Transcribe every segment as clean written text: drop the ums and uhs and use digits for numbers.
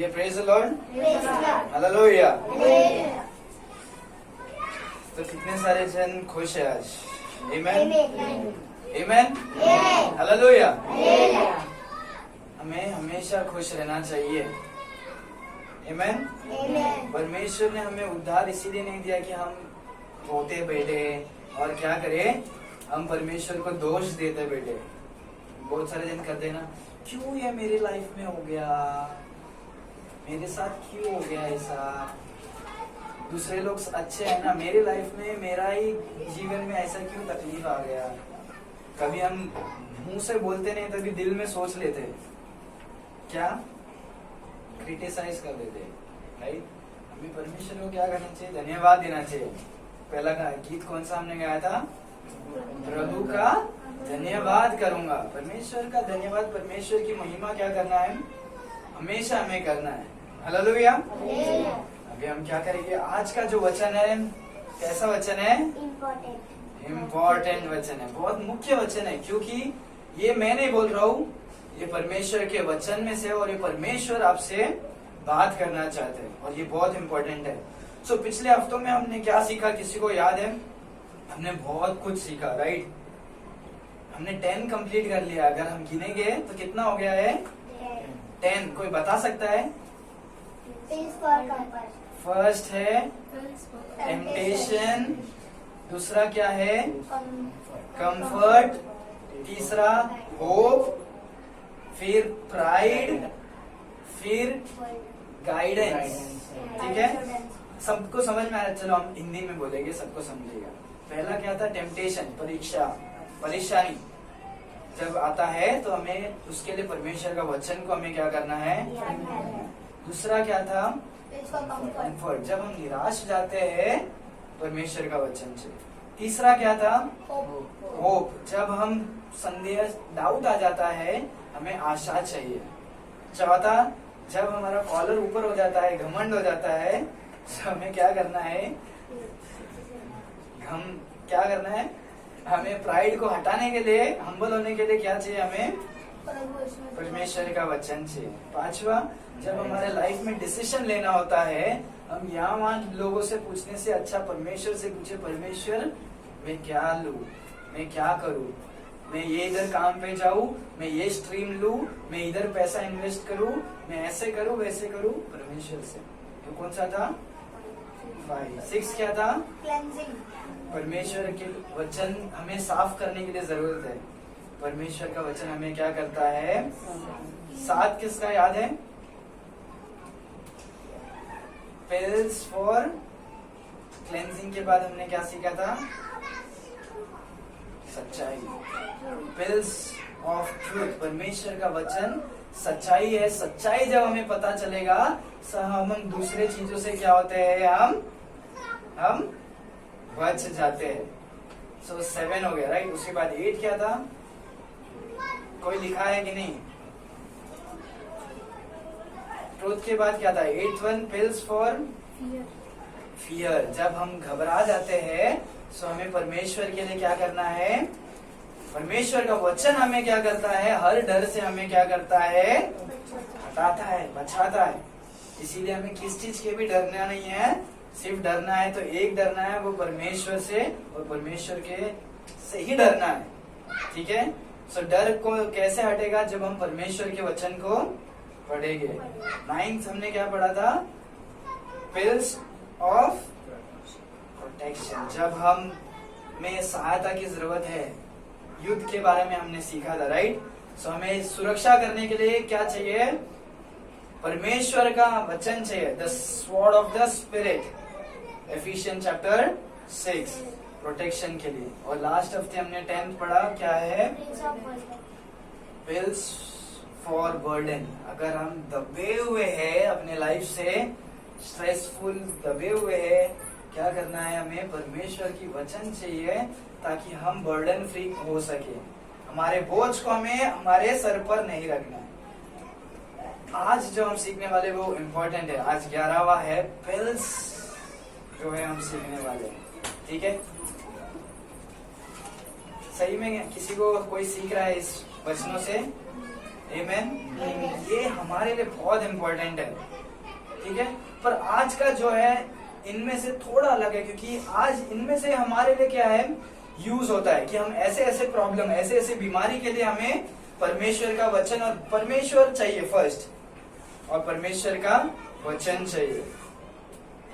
ये praise the Lord, hallelujah. तो कितने सारे जन खुश है आज? आमीन, आमीन, हालेलुया। हमें हमेशा खुश रहना चाहिए। आमीन। परमेश्वर ने हमें उद्धार इसीलिए नहीं दिया कि हम रोते बैठे और क्या करें, हम परमेश्वर को दोष देते बैठे। बहुत सारे जन करते हैं ना, क्यों ये मेरी लाइफ में हो गया, मेरे साथ क्यों हो गया ऐसा, दूसरे लोग अच्छे हैं ना, मेरी लाइफ में, मेरा ही जीवन में ऐसा क्यों तकलीफ आ गया। कभी हम मुंह से बोलते नहीं, तभी दिल में सोच लेते, क्या क्रिटिसाइज कर देते, राइट। हमें परमेश्वर को क्या करना चाहिए, धन्यवाद देना चाहिए। पहला गीत कौन सा हमने गाया था, प्रभु का धन्यवाद करूंगा। परमेश्वर का धन्यवाद, परमेश्वर की महिमा क्या करना है, हमेशा हमें करना है। हालेलुया। अभी हम क्या करेंगे, आज का जो वचन है, कैसा वचन है, इम्पोर्टेंट वचन है, बहुत मुख्य वचन है। क्योंकि ये मैं नहीं बोल रहा हूँ, ये परमेश्वर के वचन में से, और ये परमेश्वर आपसे बात करना चाहते हैं, और ये बहुत इम्पोर्टेंट है। सो पिछले हफ्तों में हमने क्या सीखा, किसी को याद है? हमने बहुत कुछ सीखा, राइट। हमने 10 कंप्लीट कर लिया। अगर हम गिनेंगे तो कितना हो गया है, 10। कोई बता सकता है? फर्स्ट है टेम्पटेशन, दूसरा क्या है, कंफर्ट, तीसरा होप, फिर प्राइड, फिर गाइडेंस। ठीक है, सबको समझ में आया? चलो हम हिंदी में बोलेंगे, सबको समझेगा। पहला क्या था, टेम्पटेशन, परेशानी जब आता है तो हमें उसके लिए परमेश्वर का वचन को हमें क्या करना है। दूसरा क्या था, कंफर्ट, जब हम निराश हो जाते हैं परमेश्वर का वचन से। तीसरा क्या था, होप, जब हम संदेह, डाउट आ जाता है, हमें आशा चाहिए। चौथा, जब हमारा कॉलर ऊपर हो जाता है, घमंड हो जाता है, तो हमें क्या करना है, हम क्या करना है, हमें प्राइड को हटाने के लिए, हम्बल होने के लिए क्या चाहिए, हमें परमेश्वर का वचन चाहिए। पांचवा, जब हमारे लाइफ में डिसीजन लेना होता है, हम यहाँ वहाँ लोगों से पूछने से अच्छा परमेश्वर से पूछे, परमेश्वर मैं क्या लूं, मैं क्या करूं, मैं ये इधर काम पे जाऊं, मैं ये स्ट्रीम लूं, मैं इधर पैसा इन्वेस्ट करूं, मैं ऐसे करूं वैसे करूं, परमेश्वर से। तो कौन सा था, 5। 6 क्या था, क्लेंजिंग, परमेश्वर के वचन हमें साफ करने के लिए जरूरत है। परमेश्वर का वचन हमें क्या करता है, 7 किसका याद है, पिल्स फॉर क्लेंजिंग के बाद हमने क्या सीखा था, सच्चाई, पिल्स ऑफ ट्रूथ। परमेश्वर का वचन सच्चाई है। सच्चाई जब हमें पता चलेगा, हम दूसरे चीजों से क्या होते हैं, हम बच जाते हैं। सो 7 हो गया, राइट। उसके बाद 8 क्या था, कोई लिखा है कि नहीं? ट्रूथ के बाद क्या था, 8th one, pills for fear, जब हम घबरा जाते हैं, सो हमें परमेश्वर के लिए क्या करना है, परमेश्वर का वचन हमें क्या करता है, हर डर से हमें क्या करता है, हटाता है, बचाता है। इसीलिए हमें किस चीज के भी डरना नहीं है, सिर्फ डरना है तो एक डरना है, वो परमेश्वर से, और परमेश्वर के से ही डरना है। ठीक है, सो डर को कैसे हटेगा, जब हम परमेश्वर के वचन को पढ़ेंगे। 9th हमने क्या पढ़ा था, पिल्स ऑफ प्रोटेक्शन, जब हम में सहायता की जरूरत है, युद्ध के बारे में हमने सीखा था, राइट। सो हमें सुरक्षा करने के लिए क्या चाहिए, परमेश्वर का वचन चाहिए, the sword of the spirit, efficiency chapter 6, protection के लिए। और लास्ट हफ्ते हमने 10th पढ़ा, क्या है, पिल्स फॉर बर्डन, अगर हम दबे हुए हैं अपने लाइफ से, स्ट्रेसफुल दबे हुए हैं, क्या करना है, हमें परमेश्वर की वचन चाहिए, ताकि हम बर्डन फ्री हो सके, हमारे बोझ को हमें हमारे सर पर नहीं रखना है। आज जो हम सीखने वाले वो इम्पोर्टेंट है। आज 11वां है, पिल्स जो है हम सीखने वाले हैं। ठीक है, सही में किसी को कोई सीख रहा है इस वचनों से? आमीन। ये हमारे लिए बहुत इम्पोर्टेंट है। ठीक है। पर आज का जो है इनमें से थोड़ा अलग है, क्योंकि आज इनमें से हमारे लिए क्या है यूज होता है कि हम ऐसे ऐसे प्रॉब्लम, ऐसे ऐसे बीमारी के लिए हमें परमेश्वर का वचन और परमेश्वर चाहिए फर्स्ट, और परमेश्वर का वचन चाहिए।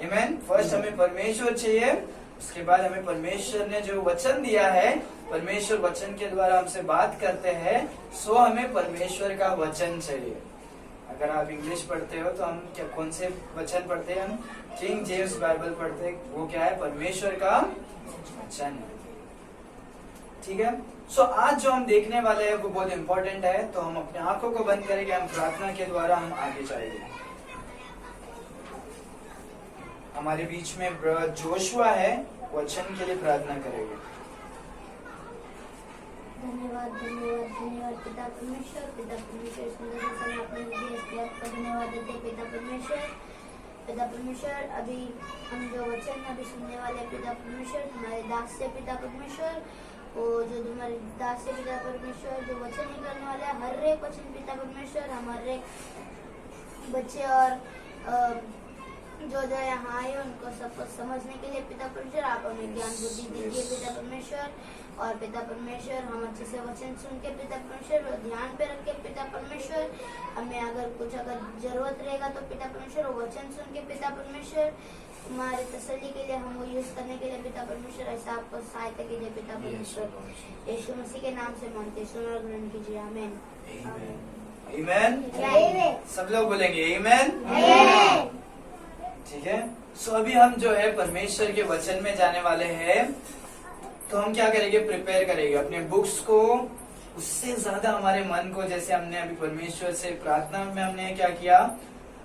आमीन। फर्स्ट हमें परमेश्वर चाहिए, उसके बाद हमें परमेश्वर ने जो वचन दिया है, परमेश्वर वचन के द्वारा हमसे बात करते हैं, सो हमें परमेश्वर का वचन चाहिए। अगर आप इंग्लिश पढ़ते हो तो हम क्या कौन से वचन पढ़ते हैं? हम किंग जेम्स बाइबल पढ़ते हैं। वो क्या है? परमेश्वर का वचन है। ठीक है। सो आज जो हम देखने वाले हैं वो बहुत इंपॉर्टेंट है, तो हम अपने आंखों को बंद करेंगे, हम प्रार्थना के द्वारा हम आगे जाएंगे। हमारे बीच में जोशुआ है, वचन के लिए प्रार्थना करेंगे। धन्यवाद धन्यवाद धन्यवाद पिता परमेश्वर, पिता परमेश्वर सुंदर समय आपने दिए इसके आपका धन्यवाद देते पिता परमेश्वर। पिता परमेश्वर अभी हम जो वचन अभी सुनने वाले पिता परमेश्वर, हमारे दास से पिता परमेश्वर, वो जो तुम्हारे दास से पिता परमेश्वर जो वचन निकलने वाले हैं, हर एक वचन पिता परमेश्वर हमारे बच्चे और जो जो यहाँ आए उनको सबको समझने के लिए पिता परमेश्वर आप हमें ज्ञान बुद्धि दीजिए पिता परमेश्वर। और पिता परमेश्वर हम अच्छे से वचन सुन के पिता परमेश्वर वो ध्यान पे रख के पिता परमेश्वर, हमें अगर जरूरत रहेगा तो पिता परमेश्वर वो वचन सुन के पिता परमेश्वर तुम्हारे तसल्ली के लिए हम वो यूज करने के लिए पिता परमेश्वर ऐसा आपको सहायता कीजिए पिता परमेश्वर। यीशु मसीह के नाम से मांगते सुनो और ग्रहण कीजिए। आमीन आमीन। सब लोग बोलेंगे आमीन। ठीक है। सो अभी हम जो है परमेश्वर के वचन में जाने वाले हैं, तो हम क्या करेंगे? प्रिपेयर करेंगे अपने बुक्स को, उससे ज्यादा हमारे मन को, जैसे हमने अभी परमेश्वर से प्रार्थना में हमने क्या किया,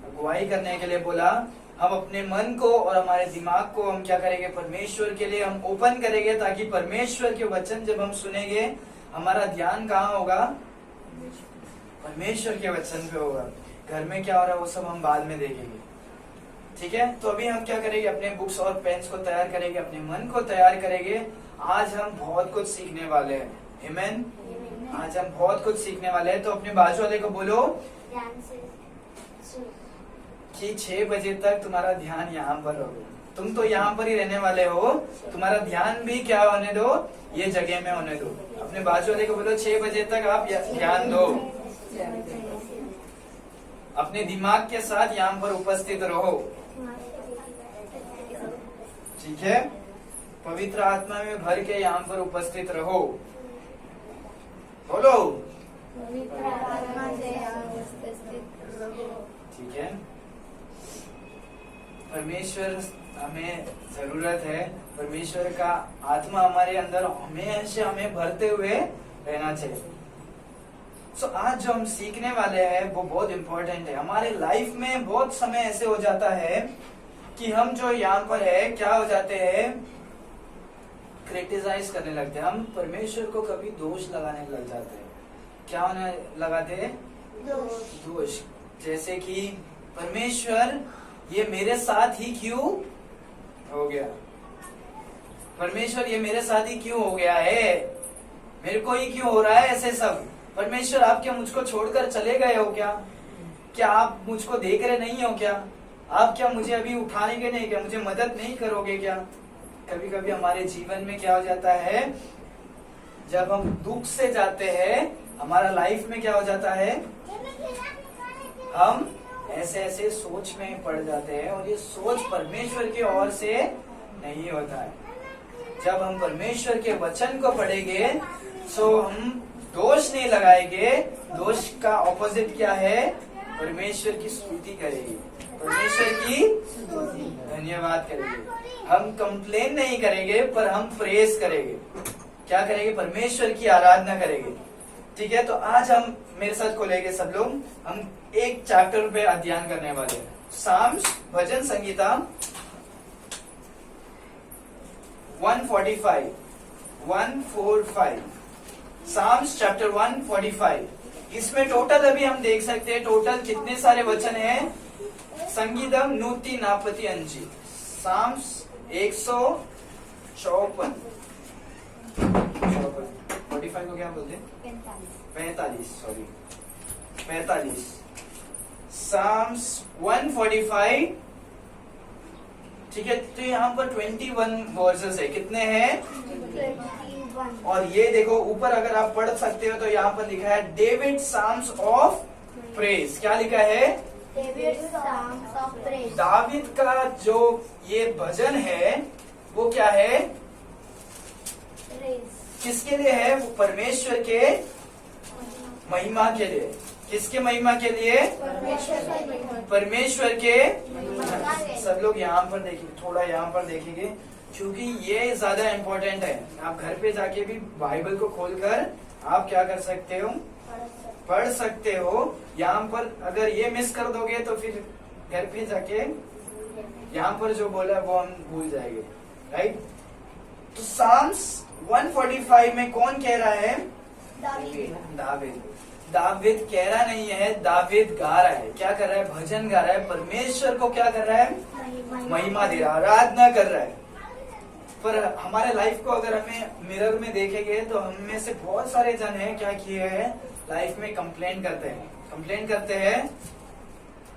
अगुवाई करने के लिए बोला, हम अपने मन को और हमारे दिमाग को हम क्या करेंगे? परमेश्वर के लिए हम ओपन करेंगे, ताकि परमेश्वर के वचन जब हम सुनेंगे हमारा ध्यान कहाँ होगा? परमेश्वर के वचन पे होगा। घर में क्या हो रहा है वो सब हम बाद में देखेंगे। ठीक है। तो अभी हम क्या करेंगे? अपने बुक्स और पेन्स को तैयार करेंगे, अपने मन को तैयार करेंगे। आज हम बहुत कुछ सीखने वाले हैं। आमीन। आज हम बहुत कुछ सीखने वाले हैं। तो अपने बाजू वाले को बोलो कि 6 बजे तक तुम्हारा ध्यान यहाँ पर होगा। तुम तो यहाँ पर ही रहने वाले हो, तुम्हारा ध्यान भी क्या होने दो? ये जगह में होने दो। अपने बाजू वाले को बोलो 6 बजे तक आप ध्यान दो, अपने दिमाग के साथ यहाँ पर उपस्थित रहो। ठीक है। पवित्र आत्मा में भर के यहाँ पर उपस्थित रहो। बोलो पवित्र आत्मा से उपस्थित रहो। ठीक है। परमेश्वर हमें जरूरत है, परमेश्वर का आत्मा हमारे अंदर हमेशा हमें भरते हुए रहना चाहिए। सो आज जो हम सीखने वाले हैं वो बहुत इम्पोर्टेंट है। हमारे लाइफ में बहुत समय ऐसे हो जाता है कि हम जो यहाँ पर है क्या हो जाते हैं? क्रिटिसाइज करने लगते हैं। हम परमेश्वर को कभी दोष लगाने लग जाते हैं। क्या होने लगाते हैं? दोष। जैसे कि परमेश्वर ये मेरे साथ ही क्यों हो गया? परमेश्वर ये मेरे साथ ही क्यों हो गया है? मेरे को ही क्यों हो रहा है ऐसे सब? परमेश्वर आप क्या मुझको छोड़कर चले गए हो क्या? क्या आप मुझको देख रहे नहीं हो क्या? आप क्या मुझे अभी उठाएंगे नहीं क्या? मुझे मदद नहीं करोगे क्या? कभी कभी हमारे जीवन में क्या हो जाता है, जब हम दुख से जाते हैं, हमारा लाइफ में क्या हो जाता है, हम ऐसे ऐसे सोच में पड़ जाते हैं, और ये सोच परमेश्वर की ओर से नहीं होता है। जब हम परमेश्वर के वचन को पढ़ेंगे तो हम दोष नहीं लगाएंगे। दोष का ऑपोजिट क्या है? परमेश्वर की स्तुति करेंगे, परमेश्वर की धन्यवाद करेंगे। हम कंप्लेन नहीं करेंगे, पर हम प्रेज करेंगे। क्या करेंगे? परमेश्वर की आराधना करेंगे। ठीक है। तो आज हम मेरे साथ खोलेंगे सब लोग, हम एक चैप्टर पे अध्ययन करने वाले हैं। साम्स भजन संगीता 145 साम्स चैप्टर 145। इसमें टोटल अभी हम देख सकते हैं टोटल कितने सारे वचन हैं। संगीतम 145 साम्स 154 45 को क्या बोलते हैं? 45 सॉरी 45 Psalms 145, ठीक है। तो यहाँ पर 21 वर्सेस है, कितने हैं? 21। और ये देखो ऊपर अगर आप पढ़ सकते हो तो यहाँ पर लिखा है डेविड साम्स ऑफ प्रेज। क्या लिखा है? David psalms of praise. दाविद का जो ये भजन है वो क्या है? प्रेज। किसके लिए है? वो परमेश्वर के महिमा के लिए। किसके महिमा के लिए? परमेश्वर के। सब लोग यहाँ पर देखिए, थोड़ा यहाँ पर देखेंगे क्योंकि ये ज्यादा इम्पोर्टेंट है। आप घर पे जाके भी बाइबल को खोलकर आप क्या कर सकते हो? पढ़ सकते हो। यहाँ पर अगर ये मिस कर दोगे तो फिर घर पे जाके यहाँ पर जो बोला वो हम भूल जाएंगे, राइट? तो साम्स 145 में कौन कह रहा है? दाविद। दाविद कह रहा नहीं है, दाविद गा रहा है। क्या कर रहा है? भजन गा रहा है। परमेश्वर को क्या कर रहा है? महिमा दे रहा है, आराधना कर रहा है। पर हमारे लाइफ को अगर हमें मिरर में देखेंगे तो हम में से बहुत सारे जन हैं क्या किए हैं? लाइफ में कंप्लेन करते हैं।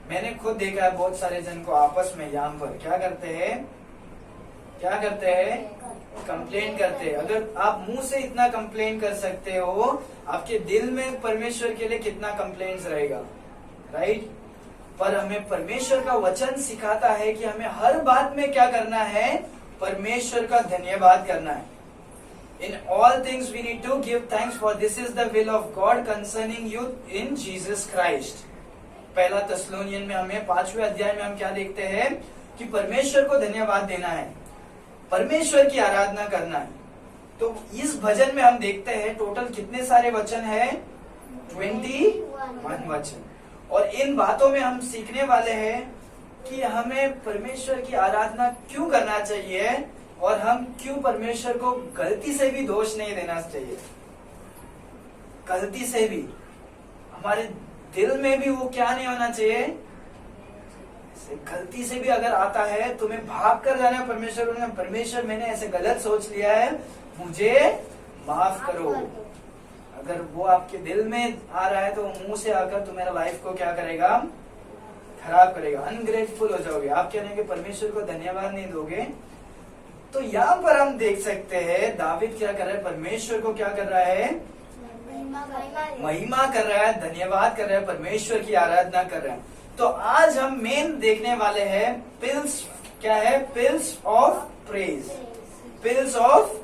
मैंने खुद देखा है बहुत सारे जन को आपस में यहाँ पर क्या करते हैं? कंप्लेन करते हैं। अगर आप मुंह से इतना कंप्लेन कर सकते हो, आपके दिल में परमेश्वर के लिए कितना कंप्लेंट्स रहेगा, राइट? पर हमें परमेश्वर का वचन सिखाता है कि हमें हर बात में क्या करना है? परमेश्वर का धन्यवाद करना है। In all things we need to give thanks, for this is the will of God concerning you in Jesus Christ. पहला तस्सलोनियन में हमें 5वें अध्याय में हम क्या देखते हैं कि परमेश्वर को धन्यवाद देना है, परमेश्वर की आराधना करना है। तो इस भजन में हम देखते हैं टोटल कितने सारे वचन है? 21 वचन। और इन बातों में हम सीखने वाले हैं कि हमें परमेश्वर की आराधना क्यों करना चाहिए और हम क्यों परमेश्वर को गलती से भी दोष नहीं देना चाहिए। गलती से भी हमारे दिल में भी वो क्या नहीं होना चाहिए? गलती से भी अगर आता है तुम्हें भाग कर जाना है परमेश्वर में, परमेश्वर मैंने ऐसे गलत सोच लिया है, मुझे माफ करो। अगर वो आपके दिल में आ रहा है तो मुंह से आकर तुम्हारा लाइफ को क्या करेगा? खराब करेगा, अनग्रेटफुल हो जाओगे। आप क्या कहेंगे? परमेश्वर को धन्यवाद नहीं दोगे। तो यहाँ पर हम देख सकते हैं दाविद क्या कर रहा है? परमेश्वर को क्या कर रहा है? महिमा कर रहा है, धन्यवाद कर रहा है, परमेश्वर की आराधना कर रहा है। तो आज हम मेन देखने वाले हैं पिल्स। क्या है? Pills of praise. Pills of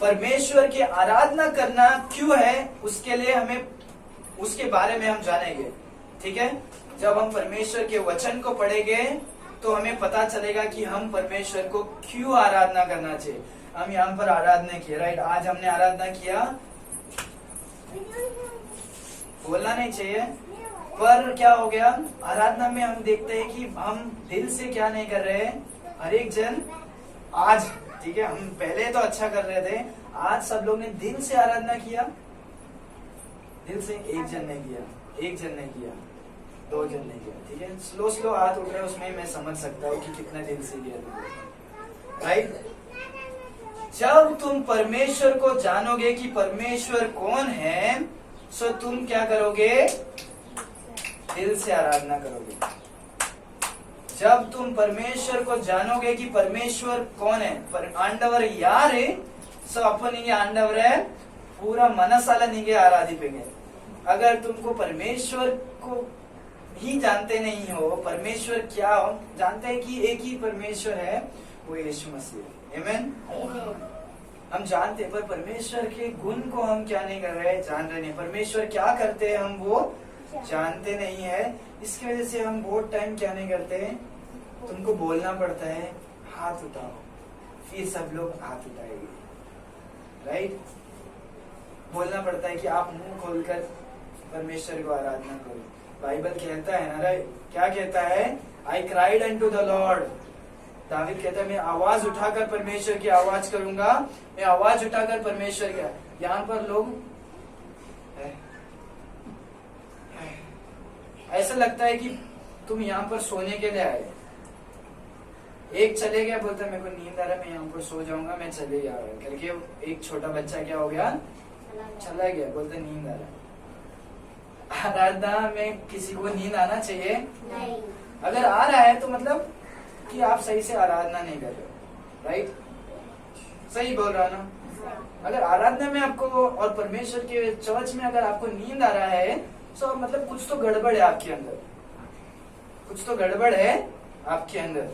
परमेश्वर की आराधना करना क्यों है, उसके लिए हमें उसके बारे में हम जानेंगे, ठीक है? जब हम परमेश्वर के वचन को पढ़ेंगे तो हमें पता चलेगा कि हम परमेश्वर को क्यों आराधना करना चाहिए। हम यहाँ पर आराधना किया, राइट? आज हमने आराधना किया, बोलना नहीं चाहिए, पर क्या हो गया? आराधना में हम देखते हैं कि हम दिल से क्या नहीं कर रहे हैं। हर एक जन आज, ठीक है, हम पहले तो अच्छा कर रहे थे, आज सब लोग ने दिल से आराधना किया। दिल से एक जन ने किया, एक जन ने किया, दो जन ने किया, ठीक है? स्लो हाथ उठ रहे, उसमें मैं समझ सकता हूँ कि कितना दिल से किया, राइट? जब तुम परमेश्वर को जानोगे कि परमेश्वर कौन है, सो तुम क्या करोगे? दिल से आराधना करोगे। जब तुम परमेश्वर को जानोगे कि परमेश्वर कौन है, पर आंडवर यार है, सो अपन हिंगे आंडवर है पूरा मनसाला निगे आराधिपेंगे। अगर तुमको परमेश्वर को ही जानते नहीं हो, परमेश्वर क्या हो, जानते हैं कि एक ही परमेश्वर है, वो यीशु मसीह। आमीन। हम जानते हैं, पर परमेश्वर के गुण को हम क्या नहीं कर रहे? जान रहे नहीं। परमेश्वर क्या करते हैं हम वो जानते नहीं है। इसकी वजह से हम बहुत टाइम क्या नहीं करते? तुमको बोलना पड़ता है हाथ उठाओ, फिर सब लोग हाथ उठाएंगे, राइट? बोलना पड़ता है कि आप मुंह खोलकर परमेश्वर को आराधना करो। बाइबल कहता है ना, राइट? क्या कहता है? I cried unto the Lord. David कहता है मैं आवाज उठाकर परमेश्वर की आवाज करूंगा, मैं आवाज उठाकर परमेश्वर का। यहाँ पर लोग ऐसा लगता है कि तुम यहाँ पर सोने के लिए आए। एक चले गया, बोलता मेरे को नींद आ रहा है, मैं यहाँ पर सो जाऊंगा, मैं चले जा रहा करके। एक छोटा बच्चा क्या हो गया? चला गया, बोलता नींद आ रहा है। आराधना में किसी को नींद आना चाहिए? नहीं। अगर आ रहा है तो मतलब कि आप सही से आराधना नहीं कर रहे हो, राइट? सही बोल रहा ना? अगर आराधना में आपको और परमेश्वर के चर्च में अगर आपको नींद आ रहा है तो मतलब कुछ तो गड़बड़ है आपके अंदर, कुछ तो गड़बड़ है आपके अंदर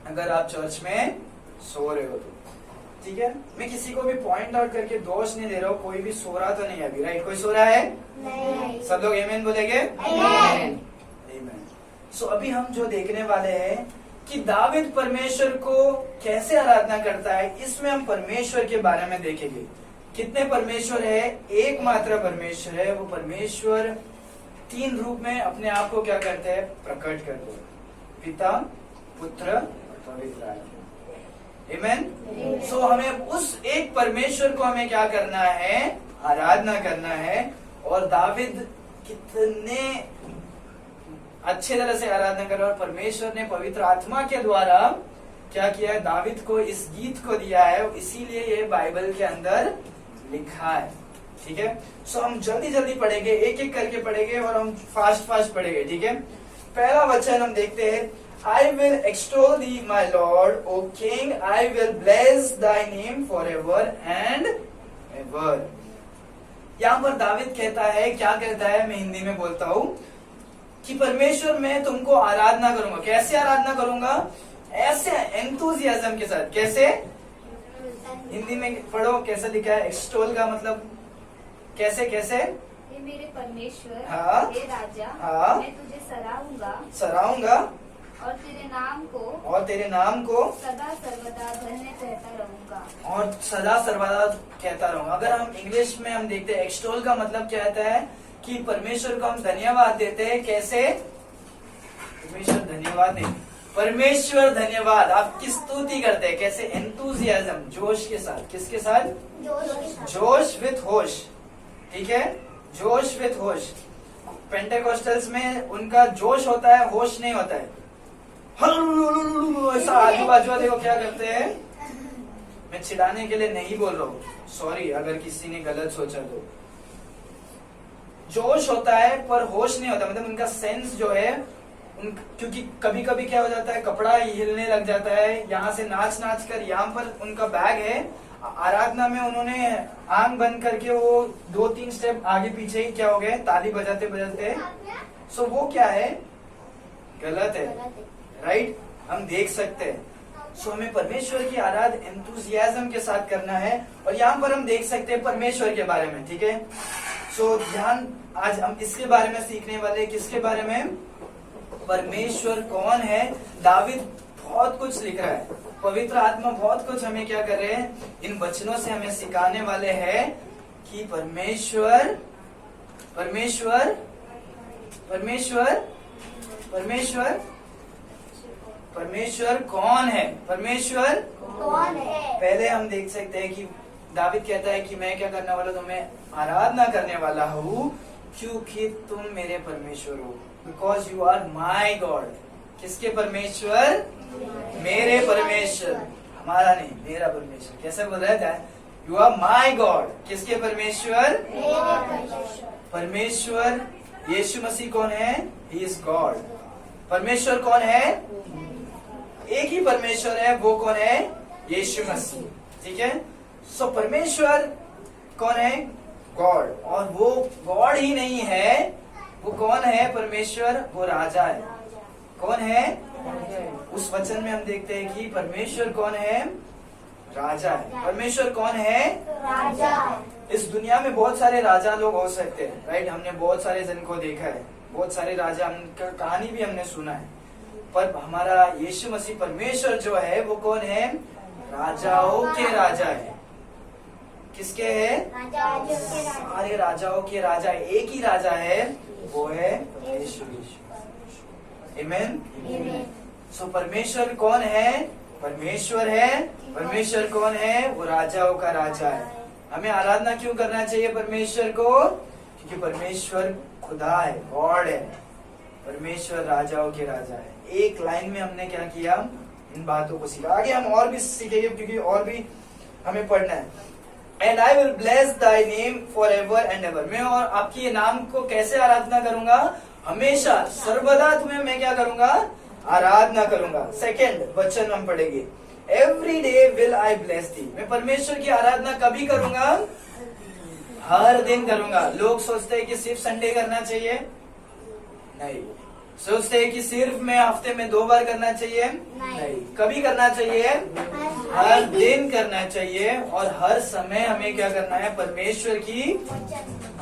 अगर आप चर्च में सो रहे हो तो। ठीक है, मैं किसी को भी पॉइंट आउट करके दोष नहीं दे रहा हूँ, कोई भी सो रहा तो नहीं है अभी, राइट? कोई सो रहा है? नहीं। सब लोग आमीन बोलेंगे? आमीन। सो अभी हम जो देखने वाले हैं कि दावीद परमेश्वर को कैसे आराधना करता है, इसमें हम परमेश्वर के बारे में देखेंगे। कितने परमेश्वर है? एकमात्र परमेश्वर है। वो परमेश्वर 3 रूप में अपने आप को क्या करते हैं? प्रकट करते हैं, पिता, पुत्र, पवित्र आत्मा। आमीन। सो हमें उस एक परमेश्वर को हमें क्या करना है? आराधना करना है। और दावीद कितने अच्छे तरह से आराधना कर रहा है, और परमेश्वर ने पवित्र आत्मा के द्वारा क्या किया है? दावीद को इस गीत को दिया है, इसीलिए ये बाइबल के अंदर लिखा है। ठीक है, सो हम जल्दी जल्दी पढ़ेंगे, एक एक करके पढ़ेंगे और हम फास्ट फास्ट पढ़ेंगे। ठीक है, पहला वचन हम देखते हैं। I will extol thee, my Lord, O King. I will bless thy name forever and ever. यहाँ पर दावीद कहता है, क्या कहता है? मैं हिंदी में बोलता हूँ कि परमेश्वर मैं तुमको आराधना करूंगा। कैसे आराधना करूंगा? ऐसे एंथुजियाज्म के साथ। कैसे? हिंदी में पढ़ो, कैसे लिखा है? एक्सटोल का मतलब कैसे? कैसे? हे मेरे परमेश्वर, हाँ। हे राजा, हाँ। मैं तुझे सराहूंगा और तेरे नाम को सदा सर्वदा धन्य कहता रहूंगा। और सदा सर्वदा कहता रहूंगा। अगर हम इंग्लिश में हम देखते हैं, एक्सटोल का मतलब क्या होता है? कि परमेश्वर को हम धन्यवाद देते हैं। कैसे? परमेश्वर धन्यवाद नहीं, परमेश्वर धन्यवाद आपकी स्तुति करते हैं। कैसे? एंथुजियाज्म, जोश के साथ। किसके साथ? जोश विथ होश। ठीक है, जोश विथ होश। पेंटेकोस्टल्स में उनका जोश होता है, होश नहीं होता है। ऐसा आजू बाजू देखो क्या करते हैं। मैं चिढ़ाने के लिए नहीं बोल रहा हूँ, सॉरी अगर किसी ने गलत सोचा तो। जोश होता है पर होश नहीं होता, मतलब उनका सेंस जो है क्योंकि कभी कभी क्या हो जाता है, कपड़ा हिलने लग जाता है। यहाँ से नाच नाच कर, यहाँ पर उनका बैग है, आराधना में उन्होंने आंख बंद करके वो 2-3 स्टेप आगे पीछे ही क्या हो गए, ताली बजाते बजाते। सो वो क्या है? गलत है, राइट? हम देख सकते हैं। सो हमें परमेश्वर की आराधना एंथुसियाज्म के साथ करना है। और यहाँ पर हम देख सकते हैं परमेश्वर के बारे में। ठीक है, सो ध्यान, आज हम इसके बारे में सीखने वाले। किसके बारे में? परमेश्वर कौन है। दावीद बहुत कुछ लिख रहा है, पवित्र आत्मा बहुत कुछ हमें क्या कर रहे हैं? इन वचनों से हमें सिखाने वाले हैं कि परमेश्वर परमेश्वर परमेश्वर परमेश्वर परमेश्वर कौन है। परमेश्वर कौन है? पहले हम देख सकते हैं कि दावीद कहता है कि मैं क्या करने वाला, तुम्हें आराधना करने वाला हूँ क्योंकि तुम मेरे परमेश्वर हो। Because you are my God. किसके परमेश्वर? मेरे परमेश्वर, हमारा नहीं, मेरा परमेश्वर। कैसे बोल रहा था? You are my God. किसके परमेश्वर? परमेश्वर यीशु मसीह कौन है? He is God. परमेश्वर कौन है? एक ही परमेश्वर है, वो कौन है? यीशु मसीह। ठीक है, सो परमेश्वर कौन है? गॉड। और वो गॉड ही नहीं है, वो कौन है? परमेश्वर वो राजा है। कौन है? उस वचन में हम देखते हैं कि परमेश्वर कौन है? राजा है। परमेश्वर कौन है? राजा। इस दुनिया में बहुत सारे राजा लोग हो सकते हैं, राइट? हमने बहुत सारे जन को देखा है, बहुत सारे राजा, उनका कहानी भी हमने सुना है। पर हमारा यीशु मसीह परमेश्वर जो है वो कौन है? राजाओं के राजा है। किसके है? सारे राजाओं के राजा। एक ही राजा है, वो है यीशु। आमीन। सो परमेश्वर कौन है? परमेश्वर है। परमेश्वर कौन है? वो राजाओं का राजा है। हमें आराधना क्यों करना चाहिए परमेश्वर को? क्योंकि परमेश्वर खुदा है, गॉड है। परमेश्वर राजाओं के राजा है। एक लाइन में हमने क्या किया? इन बातों को सीखा। आगे हम और भी सीखेंगे क्योंकि और भी हमें पढ़ना है। And I will bless Dai name for ever and ever. मैं और आपकी ये नाम को कैसे आराधना करूंगा? हमेशा सर्वदा तुम्हें मैं क्या करूंगा? आराधना करूंगा। सेकंड वचन हम पढ़ेंगे, every day will I bless thee. मैं परमेश्वर की आराधना कभी करूंगा? हर दिन करूंगा। लोग सोचते हैं कि सिर्फ संडे करना चाहिए, नहीं। सोचते हैं कि सिर्फ मैं हफ्ते में 2 बार करना चाहिए, नहीं। कभी करना चाहिए? हर दिन करना चाहिए। और हर समय हमें क्या करना है? परमेश्वर की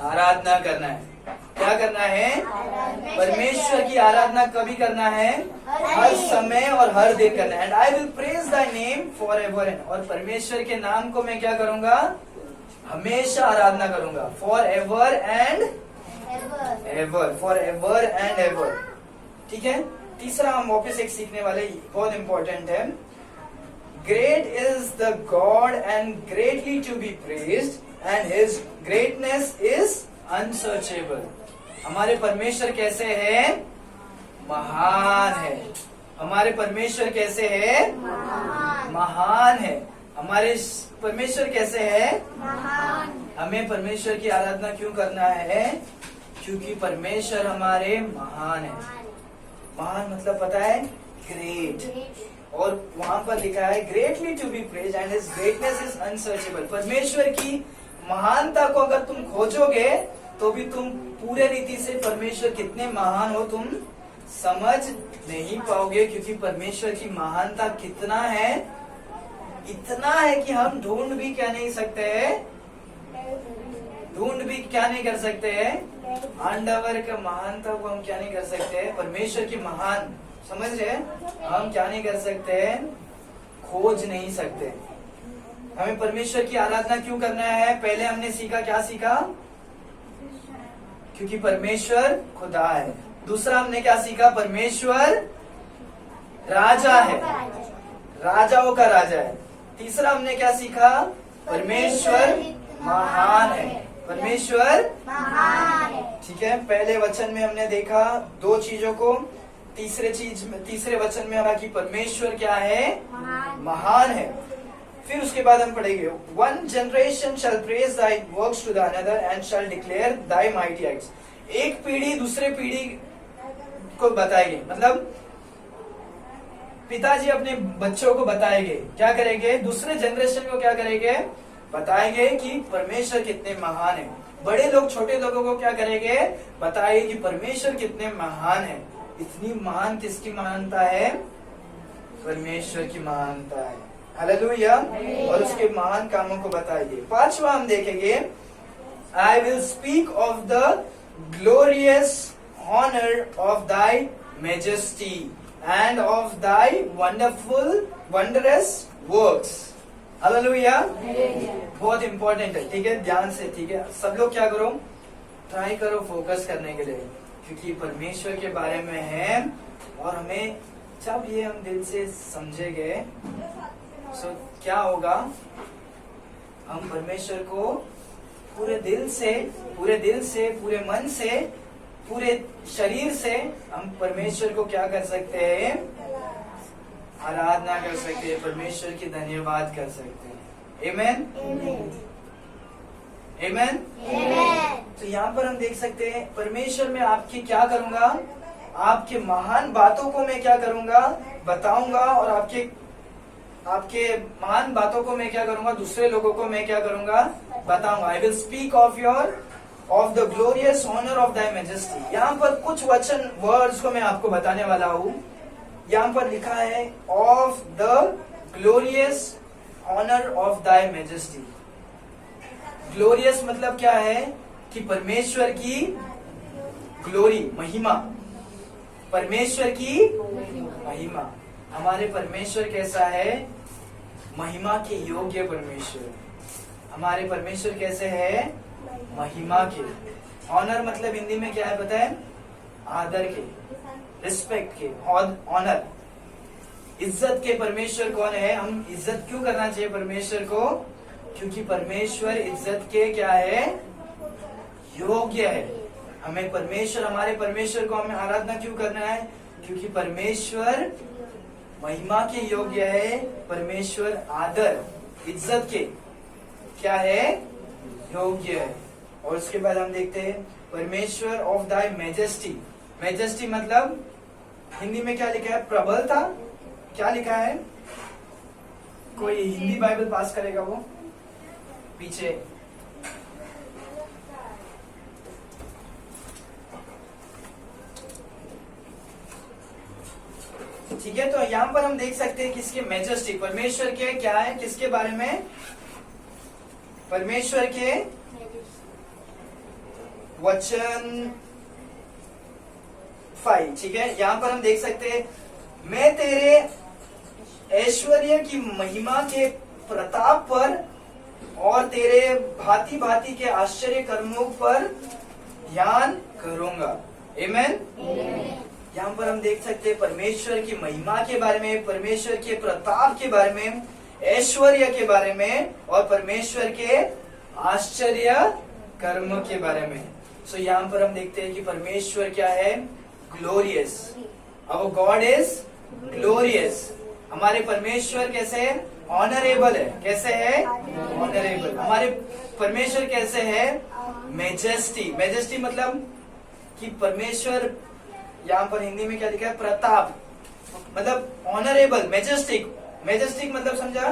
आराधना करना है। क्या करना है? परमेश्वर की आराधना कभी करना है? हर समय और हर दिन करना है। And I will praise Dai name for ever and. और परमेश्वर के नाम को मैं क्या करूंगा? हमेशा आराधना करूंगा। For ever and ever, for ever and ever. ठीक है। तीसरा हम वापस एक सीखने वाले, बहुत इंपॉर्टेंट है। Great is the God and greatly to be praised and his greatness is unsearchable. हमारे परमेश्वर कैसे है? महान है। हमारे परमेश्वर कैसे है? महान है। हमारे परमेश्वर कैसे है? हमें परमेश्वर की आराधना क्यों करना है? क्योंकि परमेश्वर हमारे महान है। महान मतलब पता है? ग्रेट। और वहां पर लिखा है greatly to be praised and his greatness is unsearchable. परमेश्वर की महानता को अगर तुम खोजोगे तो भी तुम पूरे रीति से परमेश्वर कितने महान हो तुम समझ नहीं पाओगे, क्योंकि परमेश्वर की महानता कितना है, इतना है कि हम ढूंढ भी क्या नहीं सकते हैं, ढूंढ भी क्या नहीं कर सकते हैं। आंडवर का महानता को हम क्या नहीं कर सकते हैं? परमेश्वर की महान, समझ रहे हैं? हम क्या नहीं कर सकते हैं? खोज नहीं सकते। हमें परमेश्वर की आराधना क्यों करना है? पहले हमने सीखा, क्या सीखा? क्योंकि परमेश्वर खुदा है। दूसरा हमने क्या सीखा? परमेश्वर राजा है, राजाओं का राजा है। तीसरा हमने क्या सीखा? परमेश्वर महान है, परमेश्वर महान है। ठीक है। पहले वचन में हमने देखा 2 चीजों को। तीसरे वचन में हमारा कि परमेश्वर क्या है? महान है। फिर उसके बाद हम पढ़ेंगे, one generation shall praise thy works to the another and shall declare thy mighty acts. एक पीढ़ी दूसरे पीढ़ी को बताएगी, मतलब पिताजी अपने बच्चों को बताएंगे, क्या करेंगे? दूसरे जनरेशन को क्या करेंगे? बताएंगे कि परमेश्वर कितने महान है। बड़े लोग छोटे लोगों को क्या करेंगे? बताएंगे कि परमेश्वर कितने महान है। इतनी महान किसकी महानता है? परमेश्वर की महानता है। हालेलुया। और उसके महान कामों को बताइए। 5वां हम देखेंगे, I will speak of the glorious honour of thy majesty and of thy wonderful wondrous works. Hallelujah. बहुत इंपॉर्टेंट है। ठीक है, ध्यान से। ठीक है, सब लोग क्या करो, ट्राई करो फोकस करने के लिए, क्योंकि परमेश्वर के बारे में है। और हमें जब ये हम दिल से समझेंगे तो क्या होगा? हम परमेश्वर को पूरे दिल से, पूरे मन से, पूरे शरीर से हम परमेश्वर को क्या कर सकते हैं? आराधना कर सकते हैं, परमेश्वर की धन्यवाद कर सकते हैं। आमेन, आमेन। तो यहाँ पर हम देख सकते हैं परमेश्वर में आपकी क्या करूंगा? आपके महान बातों को मैं क्या करूंगा? बताऊंगा। और आपके महान बातों को मैं क्या करूंगा? दूसरे लोगों को मैं क्या करूंगा? बताऊंगा। I will speak of the glorious honour of thy majesty. यहाँ पर कुछ वचन वर्ड्स को मैं आपको बताने वाला हूँ। यहाँ पर लिखा है of the glorious honour of thy majesty. Glorious मतलब क्या है? कि परमेश्वर की ग्लोरी, महिमा, परमेश्वर की महिमा। हमारे परमेश्वर कैसा है? महिमा के योग्य परमेश्वर। हमारे परमेश्वर कैसे है? महिमा के। ऑनर मतलब हिंदी में क्या है पता है? आदर के, रिस्पेक्ट के, ऑनर, इज्जत के। परमेश्वर कौन है? हम इज्जत क्यों करना चाहिए परमेश्वर को? क्योंकि परमेश्वर इज्जत के क्या है? योग्य है। हमें परमेश्वर, हमारे परमेश्वर को हमें आराधना क्यों करना है? क्योंकि परमेश्वर महिमा के योग्य है, परमेश्वर आदर, इज्जत के। क्या है, योग्य है। और उसके बाद हम देखते हैं परमेश्वर ऑफ दाई मैजेस्टी। मैजेस्टी मतलब हिंदी में क्या लिखा है, प्रबलता। क्या लिखा है, कोई हिंदी बाइबल पास करेगा वो पीछे। ठीक है, तो यहाँ पर हम देख सकते हैं किसके, मैजेस्टी, परमेश्वर के क्या है, किसके बारे में, परमेश्वर के वचन 5। ठीक है, यहाँ पर हम देख सकते हैं, मैं तेरे ऐश्वर्य की महिमा के प्रताप पर और तेरे भांति भांति के आश्चर्य कर्मों पर ध्यान करूंगा। आमेन। यहाँ पर हम देख सकते हैं परमेश्वर की महिमा के बारे में, परमेश्वर के प्रताप के बारे में, ऐश्वर्य के बारे में और परमेश्वर के आश्चर्य कर्म के बारे में। सो यहाँ पर हम देखते हैं कि परमेश्वर क्या है, ग्लोरियस। अब गॉड इज ग्लोरियस। हमारे परमेश्वर कैसे है, ऑनरेबल है। कैसे है, ऑनरेबल। हमारे परमेश्वर कैसे है, मैजेस्टी। मैजेस्टी मतलब कि परमेश्वर, यहाँ पर हिंदी में क्या लिखा है, प्रताप, मतलब ऑनरेबल, मैजेस्टिक। मैजेस्टिक मतलब समझा,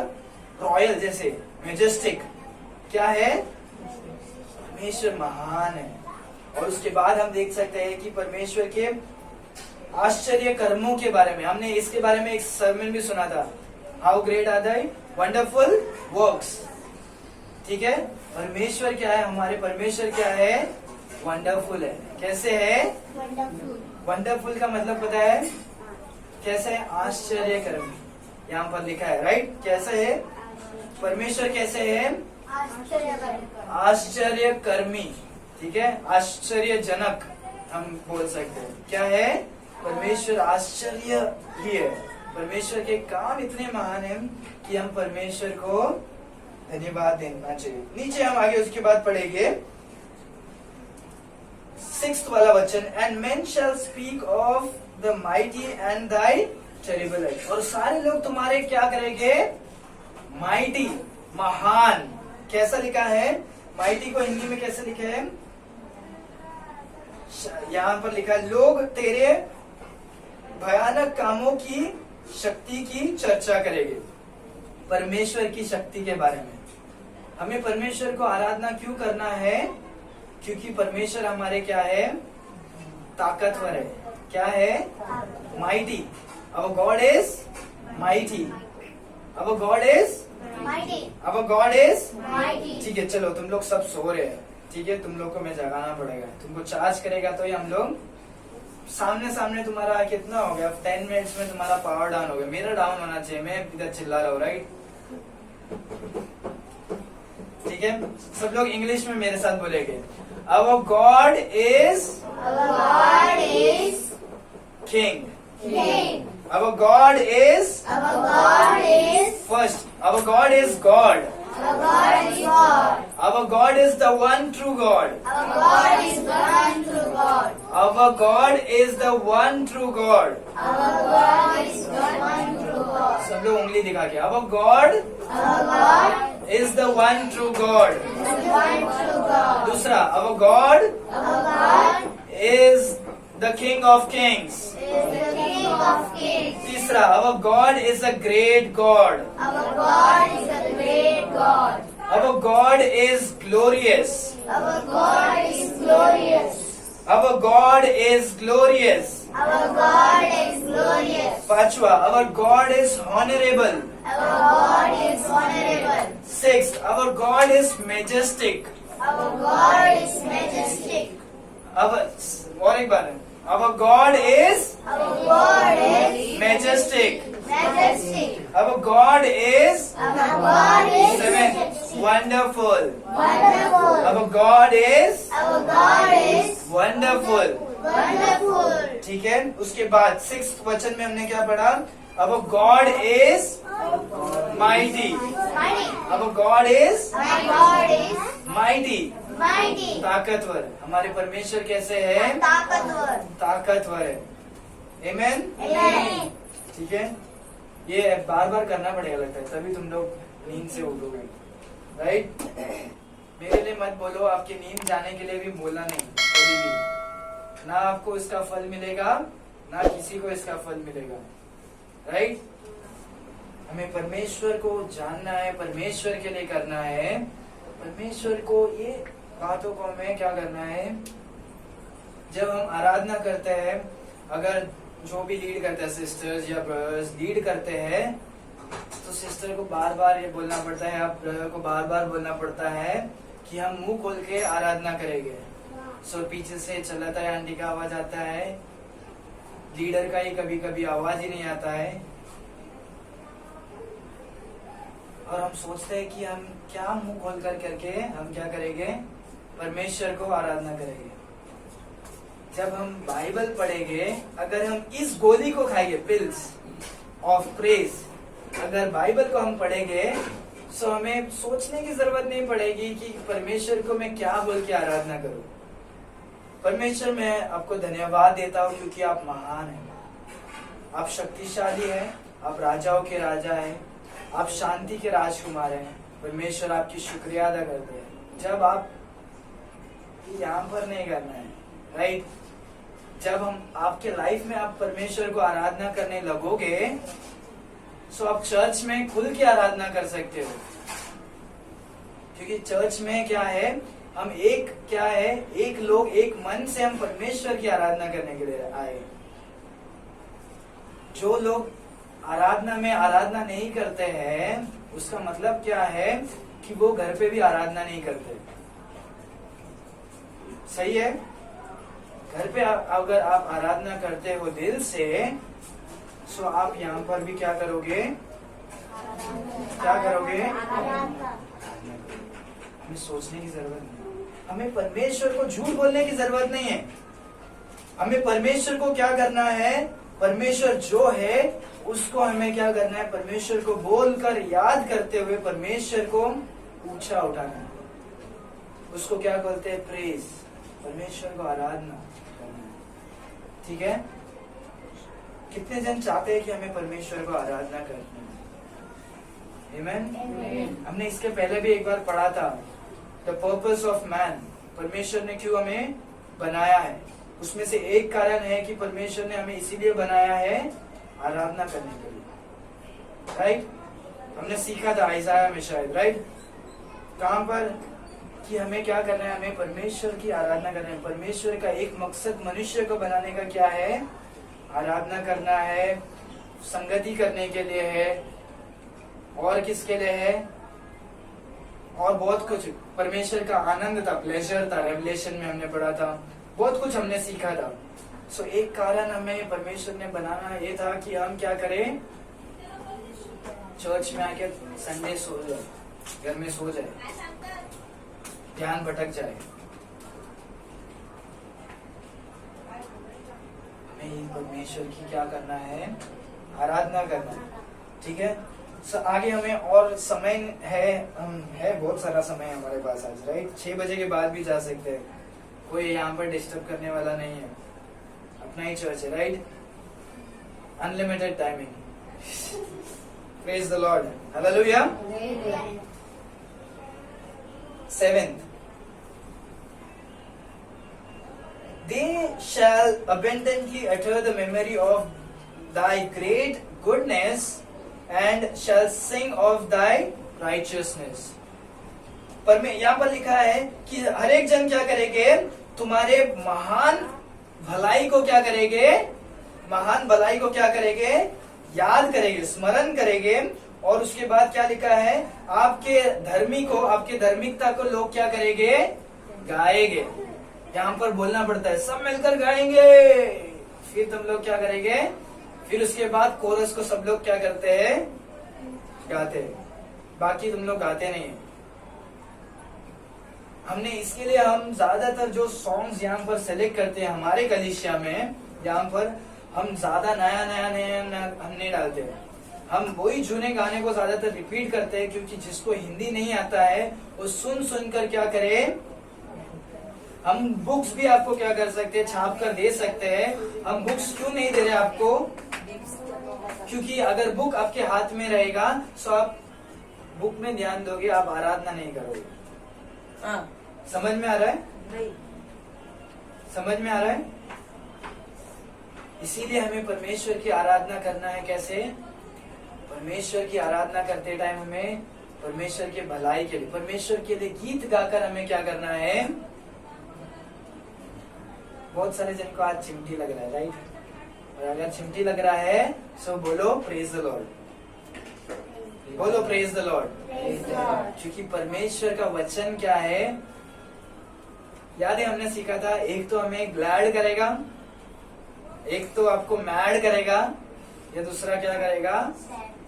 रॉयल जैसे, मैजेस्टिक क्या है, परमेश्वर महान है। और उसके बाद हम देख सकते हैं कि परमेश्वर के आश्चर्य कर्मों के बारे में, हमने इसके बारे में एक सर्मन भी सुना था, how great are thy wonderful works. ठीक है, परमेश्वर क्या है, हमारे परमेश्वर क्या है, वंडरफुल है। कैसे है, वंडरफुल। वंडरफुल का मतलब पता है कैसे है, आश्चर्य कर्म। यहाँ पर लिखा है, राइट। कैसे है परमेश्वर, कैसे है, आश्चर्य कर्मी। ठीक है, आश्चर्यजनक हम बोल सकते हैं। क्या है, परमेश्वर आश्चर्य ही है। परमेश्वर के काम इतने महान हैं कि हम परमेश्वर को धन्यवाद देना चाहिए। नीचे हम आगे उसके बाद पढ़ेंगे 6th वाला वचन, and men shall speak of the mighty and thy terrible acts। और सारे लोग तुम्हारे क्या करेंगे, माइटी, महान। कैसा लिखा है, माइटी को हिंदी में कैसे लिखा है, यहाँ पर लिखा है, लोग तेरे भयानक कामों की शक्ति की चर्चा करेंगे। परमेश्वर की शक्ति के बारे में। हमें परमेश्वर को आराधना क्यों करना है, क्योंकि परमेश्वर हमारे क्या है, ताकतवर है। क्या है, mighty. Our God is mighty. Our God is Mighty. Our God is Mighty. ठीक है, चलो तुम लोग सब सो रहे हैं। ठीक है, तुम लोग को मैं जगाना पड़ेगा, तुमको चार्ज करेगा तो ही हम लोग सामने सामने। तुम्हारा कितना हो गया, 10 मिनट्स में तुम्हारा पावर डाउन हो गया। मेरा डाउन होना चाहिए, मैं इधर चिल्ला रहा हूँ, राइट। ठीक है, सब लोग इंग्लिश में मेरे साथ बोलेंगे, our God is king. Our God is first. Our God is God. Our God is the one true God. Our God is the one true God. सब लोग उंगली दिखा के, Our God is the one true God. दूसरा, Our God is the King of Kings. तीसरा, Our God is a great God. Our God is glorious. Our God is glorious. पांचवा, Our God is honorable. Sixth, Our God is majestic. और एक बार, Our God is majestic. Our God is seven, wonderful. Our God is wonderful. ठीक है, उसके बाद 6th वचन में हमने क्या पढ़ा, Our God is mighty. Our God is mighty. ताकतवर। हमारे परमेश्वर कैसे है, ताकतवर है। आमेन। ठीक है, ये बार बार करना पड़ेगा लगता है, तभी तुम लोग नींद से उठोगे। राइट। मेरे लिए मत बोलो, आपकी नींद जाने के लिए भी बोलना नहीं कभी भी। ना आपको इसका फल मिलेगा, ना किसी को इसका फल मिलेगा, राइट। हमें परमेश्वर को जानना है, परमेश्वर के लिए करना है। परमेश्वर को ये बातों को हमें क्या करना है, जब हम आराधना करते हैं, अगर जो भी लीड करते हैं, सिस्टर्स या ब्रदर्स लीड करते हैं, तो सिस्टर को बार बार ये बोलना पड़ता है, आप ब्रदर को बार बार बोलना पड़ता है कि हम मुंह खोल के आराधना करेंगे। सो पीछे से चलाता है, आंटी का आवाज आता है, लीडर का ही कभी कभी आवाज ही नहीं आता है, और हम सोचते हैं कि हम क्या मुंह खोल कर करके हम क्या करेंगे, परमेश्वर को आराधना करेंगे। जब हम बाइबल पढ़ेंगे, अगर हम इस गोली को खाएंगे, पिल्स ऑफ प्रेज, अगर बाइबल को हम पढ़ेंगे, तो हमें सोचने की जरूरत नहीं पड़ेगी कि परमेश्वर को मैं क्या बोल के आराधना करूं। परमेश्वर, मैं आपको धन्यवाद देता हूं क्योंकि आप महान हैं, आप शक्तिशाली हैं, आप राजाओं के राजा हैं, आप शांति के राजकुमार हैं। परमेश्वर, आपकी शुक्रिया अदा करते हैं। जब आप यहाँ पर नहीं करना है, राइट, जब हम आपके लाइफ में आप परमेश्वर को आराधना करने लगोगे, तो आप चर्च में खुल के आराधना कर सकते हो, क्योंकि चर्च में क्या है, हम एक लोग एक मन से हम परमेश्वर की आराधना करने के लिए आए। जो लोग आराधना में आराधना नहीं करते हैं, उसका मतलब क्या है कि वो घर पे भी आराधना नहीं करते। सही है। घर पे अगर आप आराधना करते हो दिल से, तो आप यहाँ पर भी क्या करोगे, हमें सोचने की जरूरत नहीं, हमें परमेश्वर को झूठ बोलने की जरूरत नहीं है। हमें परमेश्वर को क्या करना है, परमेश्वर जो है उसको हमें क्या करना है, परमेश्वर को बोलकर याद करते हुए परमेश्वर को ऊंचा उठाना है। उसको क्या बोलते हैं, प्रेज, परमेश्वर को आराधना करना है। ठीक है। कितने जन चाहते हैं कि हमें परमेश्वर को आराधना करनी है? आमीन। हमने इसके पहले भी एक बार पढ़ा था, द पर्पस ऑफ मैन, परमेश्वर ने क्यों हमें बनाया है। उसमें से एक कारण है कि परमेश्वर ने हमें इसीलिए बनाया है आराधना करने के लिए, राइट। हमने सीखा था आइज़ाया में शायद, राइट, कहां पर, कि हमें क्या करना है, हमें परमेश्वर की आराधना करना है। परमेश्वर का एक मकसद मनुष्य को बनाने का क्या है, आराधना करना है, संगति करने के लिए है, और किसके लिए है, और बहुत कुछ। परमेश्वर का आनंद था, प्लेजर था, रेवलेशन में हमने पढ़ा था, बहुत कुछ हमने सीखा था। सो एक कारण हमें परमेश्वर ने बनाना ये था कि हम क्या करें, चर्च में आके संडे सो जाए, घर में सो जाए, ध्यान भटक जाए। हमें परमेश्वर की क्या करना है, आराधना करना है। ठीक है। आगे हमें और समय है बहुत सारा समय हमारे पास आज, राइट। 6 बजे के बाद भी जा सकते हैं, कोई यहाँ पर डिस्टर्ब करने वाला नहीं है, अपना ही चर्च है, right. Unlimited timing. Praise the Lord, hallelujah. 7th, they shall abundantly utter the memory of thy great goodness and shall sing of thy righteousness। पर में यहाँ पर लिखा है कि हर एक जन क्या करेंगे, तुम्हारे महान भलाई को क्या करेंगे, महान भलाई को क्या करेंगे, याद करेंगे, स्मरण करेंगे। और उसके बाद क्या लिखा है, आपके धर्मी को, आपके धार्मिकता को लोग क्या करेंगे, गाएंगे। यहाँ पर बोलना पड़ता है, सब मिलकर गाएंगे, फिर तुम लोग क्या करेंगे, फिर उसके बाद कोरस को सब लोग क्या करते हैं, गाते हैं, बाकी तुम लोग गाते नहीं है। हमने इसके लिए हम ज्यादातर जो सॉन्ग्स यहाँ पर सेलेक्ट करते हैं हमारे कलीसिया में, यहाँ पर हम ज्यादा नया हम नहीं डालते हैं। हम वही जूने गाने को ज्यादातर रिपीट करते हैं, क्योंकि जिसको हिंदी नहीं आता है वो सुन कर क्या करे। हम बुक्स भी आपको क्या कर सकते हैं, छाप कर दे सकते हैं। हम बुक्स क्यों नहीं दे रहे आपको, क्योंकि अगर बुक आपके हाथ में रहेगा तो आप बुक में ध्यान दोगे, आप आराधना नहीं करोगे। हाँ। समझ में आ रहा है? नहीं। समझ में आ रहा है? इसीलिए हमें परमेश्वर की आराधना करना है। कैसे? परमेश्वर की आराधना करते टाइम हमें परमेश्वर के भलाई के लिए, परमेश्वर के लिए गीत गाकर हमें क्या करना है। बहुत सारे जन को आज चिमटी लग रहा है, राइट? और अगर चिमटी लग रहा है सो बोलो प्रेज द लॉर्ड, बोलो प्रेज द लॉर्ड। क्योंकि परमेश्वर का वचन क्या है, याद है हमने सीखा था, एक तो हमें ग्लैड करेगा, एक तो आपको मैड करेगा, या दूसरा क्या करेगा,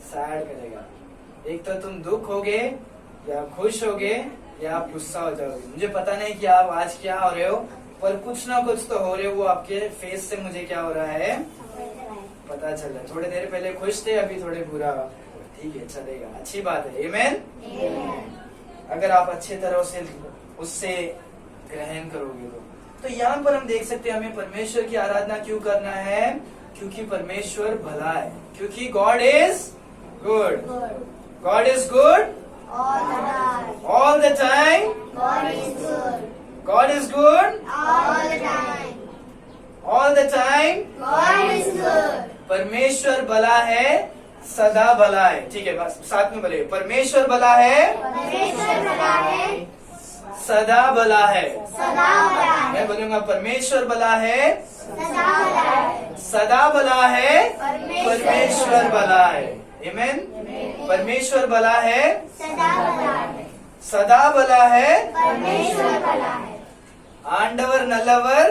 सैड करेगा। एक तो तुम दुख होगे या खुश होगे या आप गुस्सा हो जाओगे। मुझे पता नहीं कि आप आज क्या हो रहे हो, पर कुछ ना कुछ तो हो रहे हो। वो आपके फेस से मुझे क्या हो रहा है पता चल रहा है। थोड़ी देर पहले खुश थे, अभी थोड़े बुरा। ठीक है, चलेगा, अच्छी बात है। आमीन। अगर आप अच्छे तरह से उससे ग्रहण करोगे तो यहाँ पर हम देख सकते हैं हमें परमेश्वर की आराधना क्यों करना है, क्योंकि परमेश्वर भला है। क्योंकि God is good, God is good all the time, God is good all the time, परमेश्वर भला है, सदा भला है। ठीक है, बस साथ में बोले, परमेश्वर भला है, सदा भला है। मैं बोलूंगा, परमेश्वर भला है, सदा भला है, परमेश्वर भला है। आमीन। परमेश्वर भला है, सदा भला है, आंडवर नल्लवर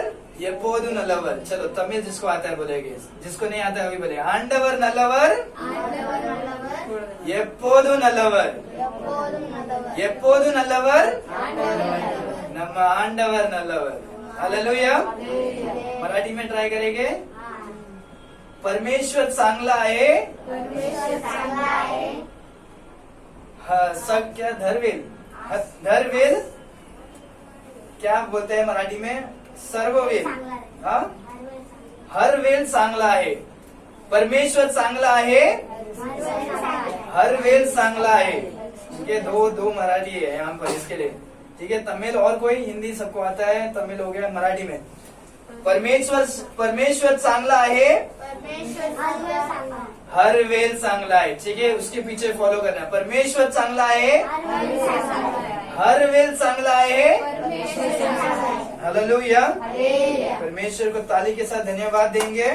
எப்போது நல்லவர்। चलो तमिल जिसको आता है बोलेगे, जिसको नहीं आता है अभी बोले, आंडवर नल्लवर எப்போது நல்லவர், எப்போது நல்லவர், நம்ம ஆண்டவர் நல்லவர்। हालेलुया। मराठी में ट्राई करेंगे। परमेश्वर चांगला आहे, सब क्या धरवेल, धरवेल क्या बोलते हैं मराठी में, सर्ववेल। हाँ, हर वेल चांगला आहे, परमेश्वर चांगला आहे, हर वेल चांगला आहे। ये दो मराठी है यहाँ पर इसके लिए। ठीक है, तमिल और कोई, हिंदी सबको आता है, तमिल हो गया, मराठी में परमेश्वर चांगला आहे, हर वेल चांगला आहे। ठीक है, उसके पीछे फॉलो करना, परमेश्वर चांगला आहे, हर वेल चांगला आहे। हालेलुया। परमेश्वर को ताली के साथ धन्यवाद देंगे।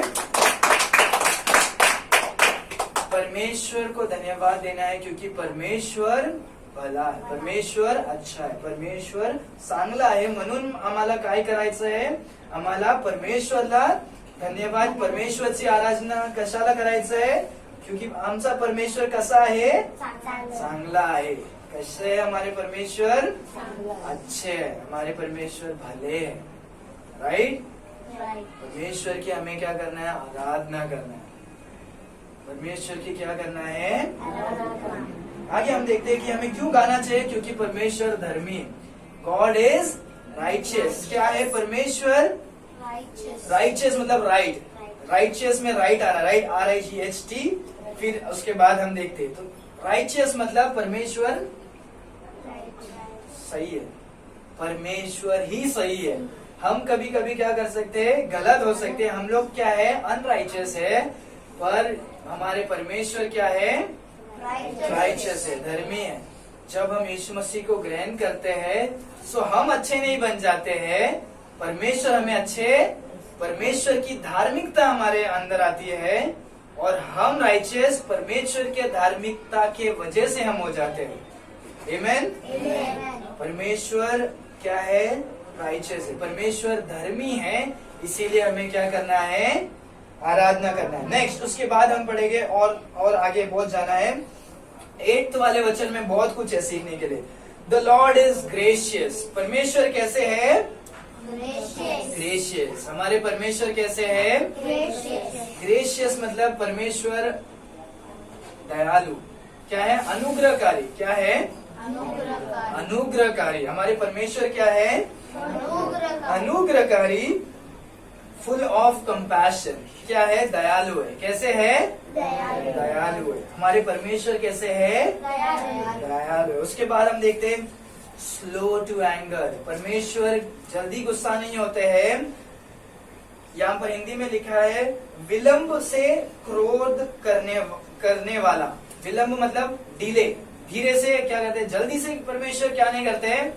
परमेश्वर को धन्यवाद देना है क्योंकि परमेश्वर भला आहे, परमेश्वर अच्छा आहे, परमेश्वर चांगला आहे। म्हणून आम्हाला काय करायचं आहे, आम्हाला परमेश्वरला धन्यवाद, परमेश्वरची आराधना कशाला करायचं आहे, क्योंकि आमचा परमेश्वर कसा आहे, चांगला आहे। कैसे है हमारे परमेश्वर, अच्छे है, हमारे परमेश्वर भले हैं, राइट। परमेश्वर की हमें क्या करना है, आराधना करना है। परमेश्वर की क्या करना है, आगे हम देखते हैं कि हमें क्यों गाना चाहिए, क्योंकि परमेश्वर धर्मी है। God is righteous. क्या है परमेश्वर, राइचियस मतलब राइट, राइचियस में राइट आ रहा है, राइट RIGHT। फिर उसके बाद हम देखते हैं, तो राइचियस मतलब परमेश्वर सही है, परमेश्वर ही सही है। हम कभी कभी क्या कर सकते हैं, गलत हो सकते हैं। हम लोग क्या है, अनराइचियस है, पर हमारे परमेश्वर क्या है, राइचियस है, धर्मी है। जब हम यीशु मसीह को ग्रहण करते हैं सो हम अच्छे नहीं बन जाते हैं, परमेश्वर हमें अच्छे, परमेश्वर की धार्मिकता हमारे अंदर आती है और हम राइचियस परमेश्वर के धार्मिकता के वजह से हम हो जाते हैं। आमीन। परमेश्वर क्या है, राइचियस है, परमेश्वर धर्मी है, इसीलिए हमें क्या करना है, आराधना करना है। नेक्स्ट उसके बाद हम पढ़ेंगे और आगे बहुत जाना है। 8th वाले वचन में बहुत कुछ है सीखने के लिए। The Lord is gracious. परमेश्वर कैसे है, ग्रेशियस। हमारे परमेश्वर कैसे है, ग्रेशियस मतलब परमेश्वर दयालु। क्या है, अनुग्रहकारी। क्या है, अनुग्रहकारी। हमारे परमेश्वर क्या है, अनुग्रहकारी, फुल ऑफ कंपैशन, क्या है? दयालु है। कैसे है? दयालु। दयालु है। हमारे परमेश्वर कैसे है? दयालु है। उसके बाद हम देखते हैं स्लो टू एंगर। परमेश्वर जल्दी गुस्सा नहीं होते हैं। यहाँ पर हिंदी में लिखा है विलंब से क्रोध करने वाला। विलंब मतलब डिले, धीरे से क्या करते हैं? जल्दी से परमेश्वर क्या नहीं करते हैं?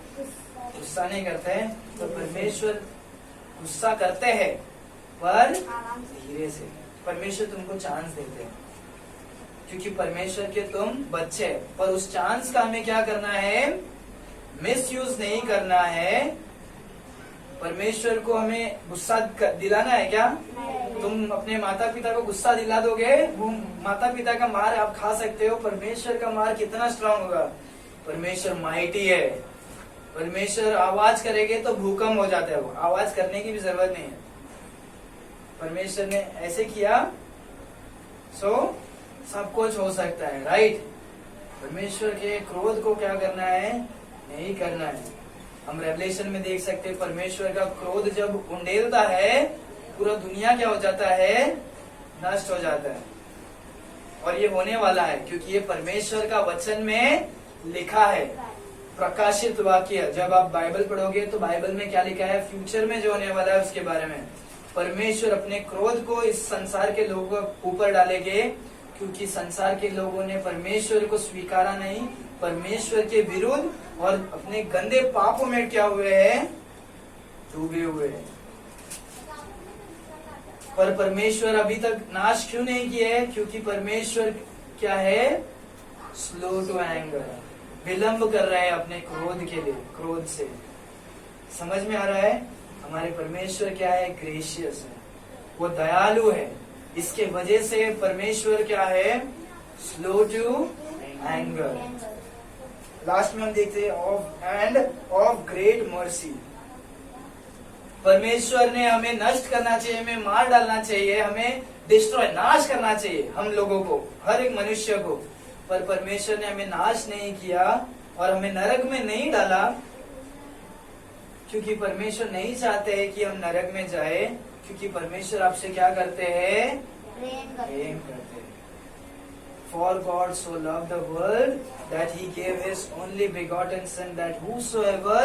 गुस्सा नहीं करते हैं। तो परमेश्वर गुस्सा करते हैं पर धीरे से। परमेश्वर तुमको चांस देते हैं क्योंकि परमेश्वर के तुम बच्चे हैं, पर उस चांस का हमें क्या करना है? मिस यूज नहीं करना है। परमेश्वर को हमें गुस्सा दिलाना है क्या? तुम अपने माता पिता को गुस्सा दिला दोगे, वो माता पिता का मार आप खा सकते हो। परमेश्वर का मार कितना स्ट्रांग होगा? परमेश्वर माइटी है। परमेश्वर आवाज करेंगे तो भूकंप हो जाता है। वो आवाज करने की भी जरूरत नहीं है। परमेश्वर ने ऐसे किया सो सब कुछ हो सकता है, राइट? परमेश्वर के क्रोध को क्या करना है? नहीं करना है। हम रेवलेशन में देख सकते हैं परमेश्वर का क्रोध जब उंडेलता है, पूरा दुनिया क्या हो जाता है? नष्ट हो जाता है। और ये होने वाला है क्योंकि ये परमेश्वर का वचन में लिखा है, प्रकाशित वाक्य। जब आप बाइबल पढ़ोगे तो बाइबल में क्या लिखा है? फ्यूचर में जो होने वाला है उसके बारे में। परमेश्वर अपने क्रोध को इस संसार के लोगों के ऊपर डालेंगे क्योंकि संसार के लोगों ने परमेश्वर को स्वीकारा नहीं, परमेश्वर के विरुद्ध और अपने गंदे पापों में क्या हुए हैं? डूबे हुए हैं। पर परमेश्वर अभी तक नाश क्यों नहीं किए है? क्योंकि परमेश्वर क्या है? स्लो टू एंगर, विलंब कर रहे हैं अपने क्रोध के लिए, क्रोध से। समझ में आ रहा है? हमारे परमेश्वर क्या है? ग्रेशियस है, वो दयालु है। इसके वजह से परमेश्वर क्या है? Slow to anger. लास्ट में हम देखते हैं ऑफ ग्रेट मर्सी। परमेश्वर ने हमें नष्ट करना चाहिए, हमें मार डालना चाहिए, हमें डिस्ट्रॉय, नाश करना चाहिए हम लोगों को, हर एक मनुष्य को। पर परमेश्वर ने हमें नाश नहीं किया और हमें नरक में नहीं डाला क्योंकि परमेश्वर नहीं चाहते हैं कि हम नरक में जाए। क्योंकि परमेश्वर आपसे क्या करते हैं? प्रेम करते हैं। For God so loved the world that he gave his only begotten son, that whosoever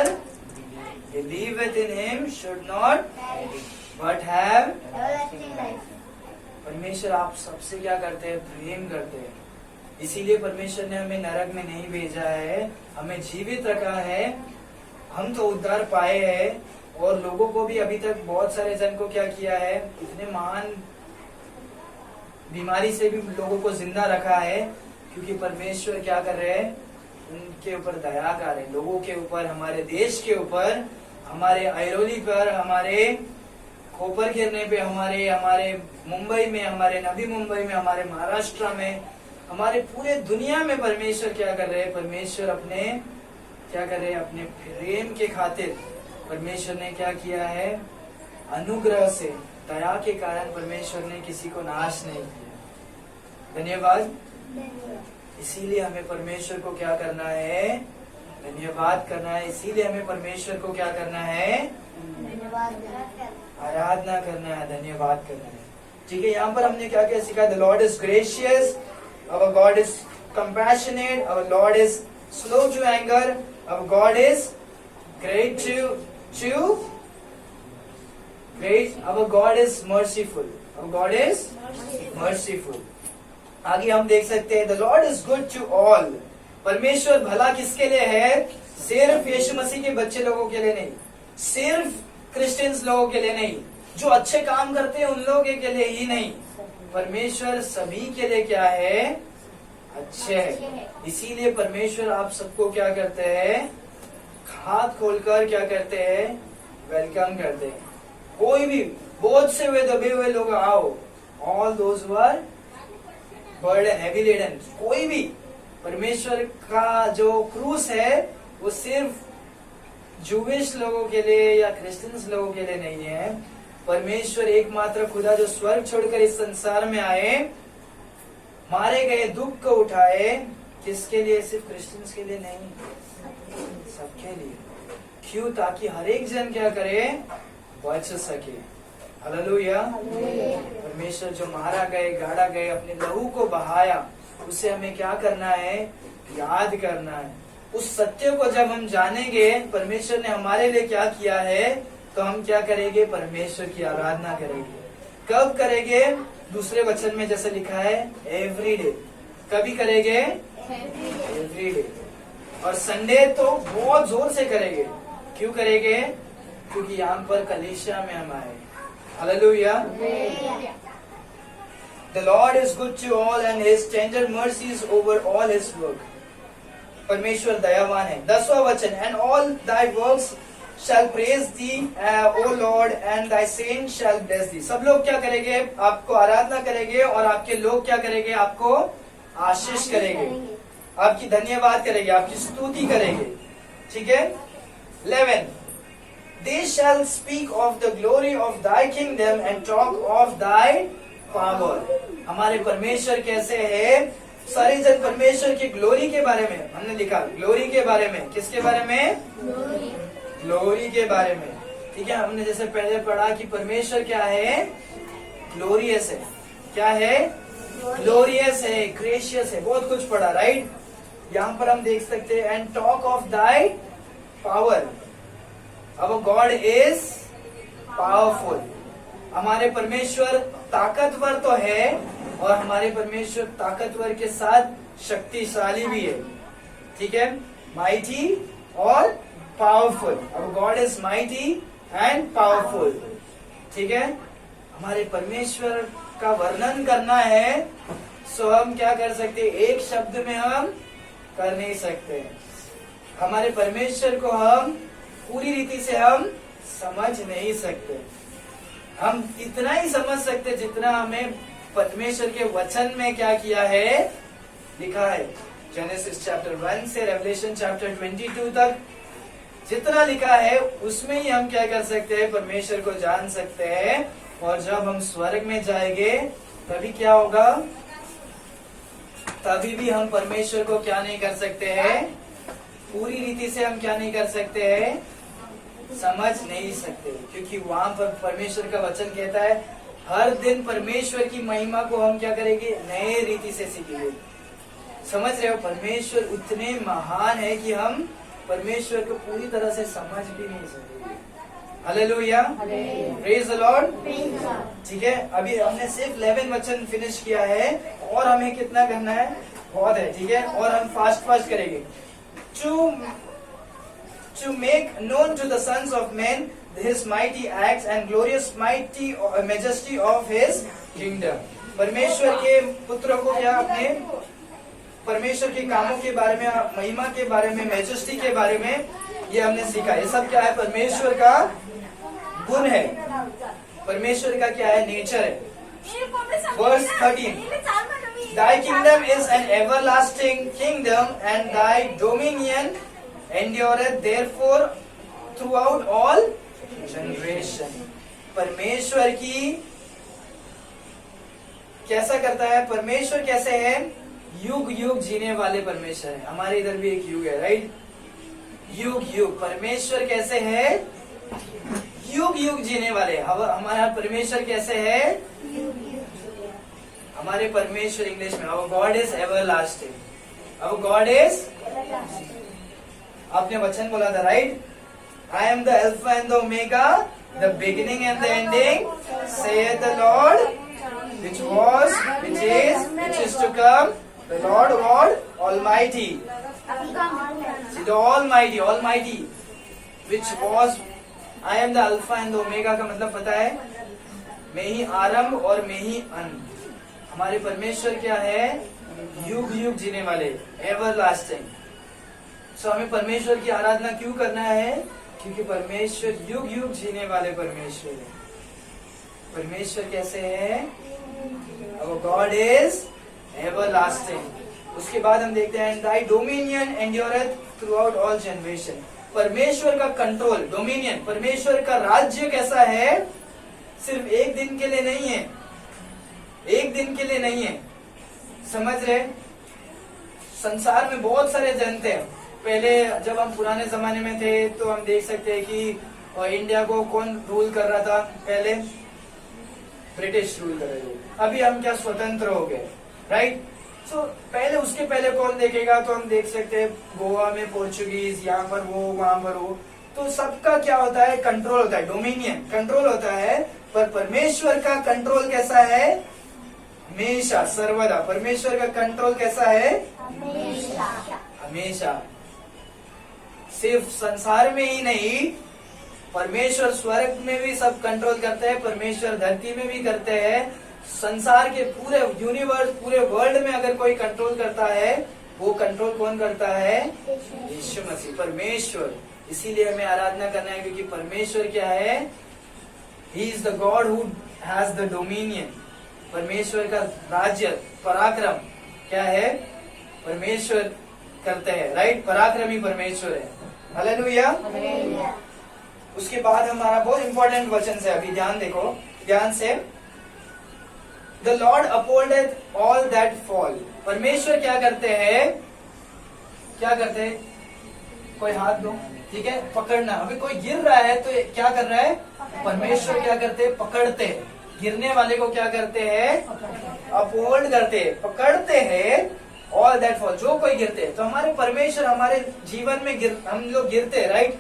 believeth in him should not but have everlasting life. परमेश्वर आप सबसे क्या करते हैं? प्रेम करते हैं। इसीलिए परमेश्वर ने हमें नरक में नहीं भेजा है, हमें जीवित रखा है। हम तो उद्धार पाए हैं और लोगों को भी अभी तक बहुत सारे जन को क्या किया है? इतने महान बीमारी से भी लोगों को जिंदा रखा है क्योंकि परमेश्वर क्या कर रहे हैं? उनके ऊपर दया कर रहे हैं, लोगों के ऊपर, हमारे देश के ऊपर, हमारे ऐरोली पर, हमारे खोपर गिरने पे, हमारे मुंबई में, हमारे नवी मुंबई में, हमारे महाराष्ट्र में, हमारे पूरे दुनिया में परमेश्वर क्या कर रहे हैं? परमेश्वर अपने क्या कर रहे हैं? अपने प्रेम के खातिर परमेश्वर ने क्या किया है? अनुग्रह से, दया के कारण परमेश्वर ने किसी को नाश नहीं किया। धन्यवाद। इसीलिए हमें परमेश्वर को क्या करना है? धन्यवाद करना है। इसीलिए हमें परमेश्वर को क्या करना है? आराधना करना है, धन्यवाद करना है। ठीक है, यहाँ पर हमने क्या क्या सीखा? The Lord is gracious, our God is compassionate, our Lord is slow to anger, our God is great our God is merciful. Our God is merciful. आगे हम देख सकते हैं the Lord is good to all. परमेश्वर भला किसके लिए है? सिर्फ यीशु मसीह के बच्चे लोगों के लिए नहीं, सिर्फ क्रिश्चियंस लोगों के लिए नहीं, जो अच्छे काम करते हैं उन लोगों के लिए ही नहीं। परमेश्वर सभी के लिए क्या है? अच्छे है। इसीलिए परमेश्वर आप सबको क्या करते हैं? हाथ खोलकर क्या करते हैं? वेलकम करते हैं। कोई भी बोझ से हुए दबे हुए लोग आओ, all those were burden heavy laden. कोई भी, परमेश्वर का जो क्रूस है वो सिर्फ जूविश लोगों के लिए या क्रिश्चियंस लोगों के लिए नहीं है। परमेश्वर एकमात्र खुदा जो स्वर्ग छोड़कर इस संसार में आए, मारे गए दुख को उठाए, किसके लिए? सिर्फ क्रिश्चियंस के लिए नहीं, सबके लिए। क्यों? ताकि हर एक जन क्या करे? बच सके। हालेलुया। परमेश्वर जो मारा गए, गाड़ा गए, अपने लहू को बहाया, उसे हमें क्या करना है? याद करना है। उस सत्य को जब हम जानेंगे परमेश्वर ने हमारे लिए क्या किया है, तो हम क्या करेंगे? परमेश्वर की आराधना करेंगे। कब करेंगे? दूसरे वचन में जैसे लिखा है एवरी डे। कभी करेंगे? Every day. और संडे तो बहुत जोर से करेंगे। क्यों करेंगे? क्योंकि यहाँ पर कलीसिया में हम आए। Hallelujah. The Lord is good to all and His tender mercies over all His work. परमेश्वर दयावान है। 10वां वचन, and all thy works shall praise thee, O Lord, and thy saints shall bless thee. सब लोग क्या करेंगे? आपको आराधना करेंगे, और आपके लोग क्या करेंगे? आपको आशीष करेंगे, आपकी धन्यवाद करेंगे, आपकी स्तुति करेंगे। ठीक है। 11, they shall speak of the glory of thy kingdom and talk of thy power. हमारे परमेश्वर कैसे है? सारे जन परमेश्वर की ग्लोरी के बारे में हमने लिखा। ग्लोरी के बारे में, किसके बारे में? ग्लोरी के बारे में। ठीक है। हमने जैसे पहले पढ़ा कि परमेश्वर क्या है? ग्लोरियस है। क्या है? ग्लोरियस है, ग्रेशियस है, बहुत कुछ पढ़ा, राइट। यहाँ पर हम देख सकते हैं, and talk of thy power. अब गॉड इज पावरफुल। हमारे परमेश्वर ताकतवर तो है, और हमारे परमेश्वर ताकतवर के साथ शक्तिशाली भी है। ठीक है। माइटी और पावरफुल। अब God is mighty and powerful. ठीक है। हमारे परमेश्वर का वर्णन करना है, सो हम क्या कर सकते? एक शब्द में हम कर नहीं सकते। हमारे परमेश्वर को हम पूरी रीति से हम समझ नहीं सकते। हम इतना ही समझ सकते जितना हमें परमेश्वर के वचन में क्या किया है? लिखा है। जेनेसिस चैप्टर 1 से रेवलेशन चैप्टर 22 तक जितना लिखा है, उसमें ही हम क्या कर सकते हैं? परमेश्वर को जान सकते हैं। और जब हम स्वर्ग में जाएंगे तभी क्या होगा? तभी भी हम परमेश्वर को क्या नहीं कर सकते हैं? पूरी रीति से हम क्या नहीं कर सकते हैं? समझ नहीं सकते। क्योंकि वहां पर परमेश्वर का वचन कहता है, हर दिन परमेश्वर की महिमा को हम क्या करेंगे? नए रीति से सीखेंगे। समझ रहे हो? परमेश्वर उतने महान है कि हम परमेश्वर को पूरी तरह से समझ भी नहीं सकते। हालेलुया। Praise the Lord. ठीक है। अभी हमने सिर्फ 11 वचन फिनिश किया है, और हमें कितना करना है? बहुत है। ठीक है। और हम फास्ट करेंगे। To make known to the sons of men His mighty acts and glorious mighty majesty of His kingdom. परमेश्वर के पुत्रों को क्या? अपने परमेश्वर के कामों के बारे में, महिमा के बारे में, मैजेस्टी के बारे में ये हमने सीखा। ये सब क्या है? परमेश्वर का गुण है, परमेश्वर का क्या है? नेचर है। Verse 13, Thy kingdom is an everlasting kingdom, and thy dominion endureth therefore throughout all generation. परमेश्वर की कैसा करता है? परमेश्वर कैसे है? युग युग जीने वाले परमेश्वर है। हमारे इधर भी एक युग है, राइट। युग युग। परमेश्वर कैसे है? युग युग जीने वाले। हमारा परमेश्वर कैसे है? हमारे परमेश्वर इंग्लिश में, our God is everlasting. Our God is, आपने वचन बोला था, right. I am the Alpha and the Omega, the beginning and the ending, saith the Lord, which was, which is to come, the Lord God Almighty. See, the Almighty, which was, I am the Alpha and the Omega का मतलब पता है? मैं ही आरंभ और मैं ही अंत। हमारे परमेश्वर क्या है? युग युग जीने वाले, एवरलास्टिंग। सो हमें परमेश्वर की आराधना क्यों करना है? क्योंकि परमेश्वर युग युग जीने वाले परमेश्वर है। परमेश्वर कैसे है? Our God is everlasting. उसके बाद हम देखते हैं, Thy dominion endureth throughout all generation. परमेश्वर का कंट्रोल, डोमिनियन, परमेश्वर का राज्य कैसा है? सिर्फ एक दिन के लिए नहीं है, एक दिन के लिए नहीं है। समझ रहे? संसार में बहुत सारे जन थे। पहले जब हम पुराने जमाने में थे तो हम देख सकते हैं कि इंडिया को कौन रूल कर रहा था? पहले ब्रिटिश रूल कर रहे थे। अभी हम क्या स्वतंत्र हो गए, राइट। सो पहले उसके पहले कौन देखेगा, तो हम देख सकते हैं गोवा में पोर्चुगीज, यहाँ पर वो वहां पर वो, तो सबका क्या होता है, कंट्रोल होता है, डोमिनियन कंट्रोल होता है। पर परमेश्वर का कंट्रोल कैसा है, हमेशा सर्वदा। परमेश्वर का कंट्रोल कैसा है, हमेशा। सिर्फ संसार में ही नहीं, परमेश्वर स्वर्ग में भी सब कंट्रोल करते हैं, परमेश्वर धरती में भी करते हैं। संसार के पूरे यूनिवर्स, पूरे वर्ल्ड में अगर कोई कंट्रोल करता है, वो कंट्रोल कौन करता है, यीशु मसीह, परमेश्वर। इसीलिए हमें आराधना करना है, क्योंकि परमेश्वर क्या है, he is the God who has the dominion. परमेश्वर का राज्य, पराक्रम क्या है, परमेश्वर करते हैं, राइट। पराक्रमी परमेश्वर है, हालेलुया। उसके बाद हमारा बहुत इंपॉर्टेंट वचन है, अभी ध्यान देखो, ध्यान से। The Lord upholdeth all that fall. परमेश्वर क्या करते हैं, क्या करते हैं, कोई हाथ दो, ठीक है, पकड़ना। अभी कोई गिर रहा है तो क्या कर रहा है, परमेश्वर क्या करते हैं, पकड़ते हैं। गिरने वाले को क्या करते हैं, अपहोल्ड करते हैं, पकड़ते हैं। ऑल दैट फॉल, जो कोई गिरते हैं। तो हमारे परमेश्वर हमारे जीवन में हम लोग गिरते हैं, राइट।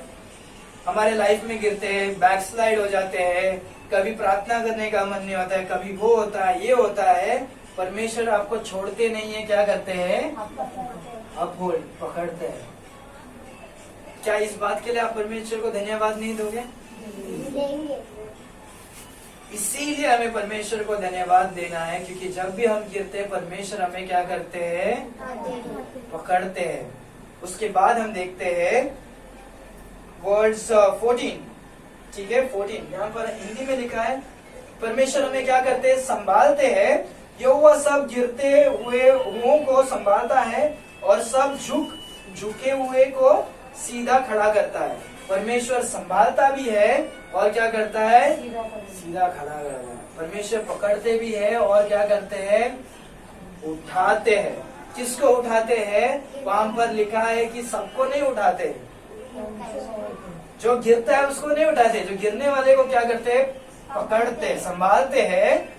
हमारे लाइफ में गिरते हैं, बैकस्लाइड हो जाते हैं, कभी प्रार्थना करने का मन नहीं होता है, कभी वो होता है, ये होता है। परमेश्वर आपको छोड़ते नहीं है, क्या करते हैं, अपहोल्ड, पकड़ते हैं। क्या इस बात के लिए आप परमेश्वर को धन्यवाद नहीं दोगे, इसीलिए हमें परमेश्वर को धन्यवाद देना है, क्योंकि जब भी हम गिरते हैं, परमेश्वर हमें क्या करते हैं, पकड़ते हैं। उसके बाद हम देखते हैं वर्ड्स 14, ठीक है, 14 यहाँ पर हिंदी में लिखा है, परमेश्वर हमें क्या करते हैं, संभालते हैं। यहोवा सब गिरते हुए को संभालता है और सब झुके हुए को सीधा खड़ा करता है। परमेश्वर संभालता भी है और क्या करता है, सीधा खड़ा करता है। परमेश्वर पकड़ते भी है और क्या करते हैं, उठाते हैं। किसको उठाते हैं, वहां पर लिखा है कि सबको नहीं उठाते, जो गिरता है उसको नहीं उठाते, जो गिरने वाले को क्या करते हैं, पकड़ते, संभालते हैं।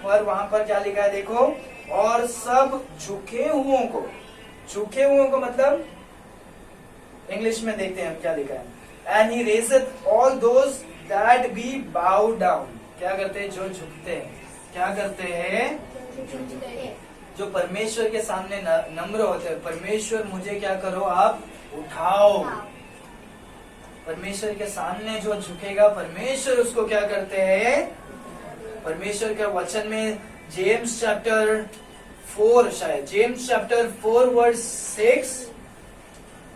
और वहां पर क्या लिखा है देखो, और सब झुके हुओं को मतलब इंग्लिश में देखते हैं क्या लिखा है, and he raiseth all those that be bow down. क्या करते हैं, जो झुकते हैं, क्या करते हैं, जो परमेश्वर के सामने नम्र होते हैं। परमेश्वर मुझे क्या करो, आप उठाओ। परमेश्वर के सामने जो झुकेगा, परमेश्वर उसको क्या करते हैं। परमेश्वर के वचन में जेम्स चैप्टर 4, शायद जेम्स चैप्टर 4 वर्स 6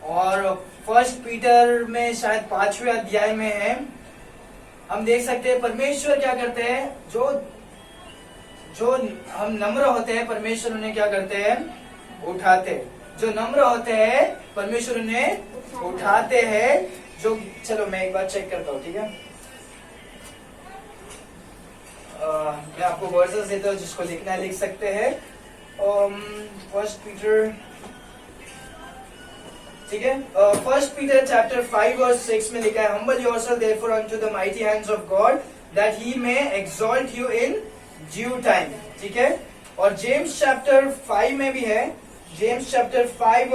और 1 पीटर में शायद 5वें अध्याय में है, हम देख सकते हैं परमेश्वर क्या करते हैं, जो हम नम्र होते हैं, परमेश्वर उन्हें क्या करते हैं, उठाते हैं। जो नम्र होते हैं, परमेश्वर उन्हें उठाते हैं। जो, चलो मैं एक बार चेक करता हूँ, ठीक है। मैं आपको वर्सेस देता हूँ, जिसको लिखना है लिख सकते हैं। 1 पीटर, ठीक है, 1 पीटर चैप्टर 5 वर्स 6 में लिखा है, humble yourself therefore unto the mighty hands of God that he may exalt you in due time, ठीक है। और जेम्स चैप्टर 5 में भी है, James chapter 5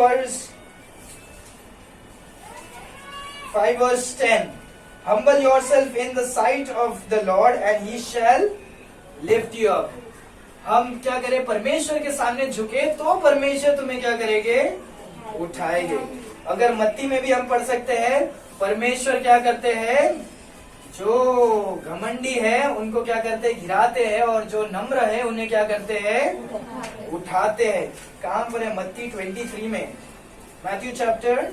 verse 10, humble yourself in the sight of the Lord and he shall lift you up। हम क्या करें, परमेश्वर के सामने झुके तो परमेश्वर तुम्हें क्या करेंगे, उठाएंगे। अगर मत्ती में भी हम पढ़ सकते हैं, परमेश्वर क्या करते हैं, जो घमंडी है उनको क्या करते हैं, गिराते हैं, और जो नम्र है उन्हें क्या करते हैं, उठाते हैं। कहां पर है, मत्ती 23 में, मैथ्यू चैप्टर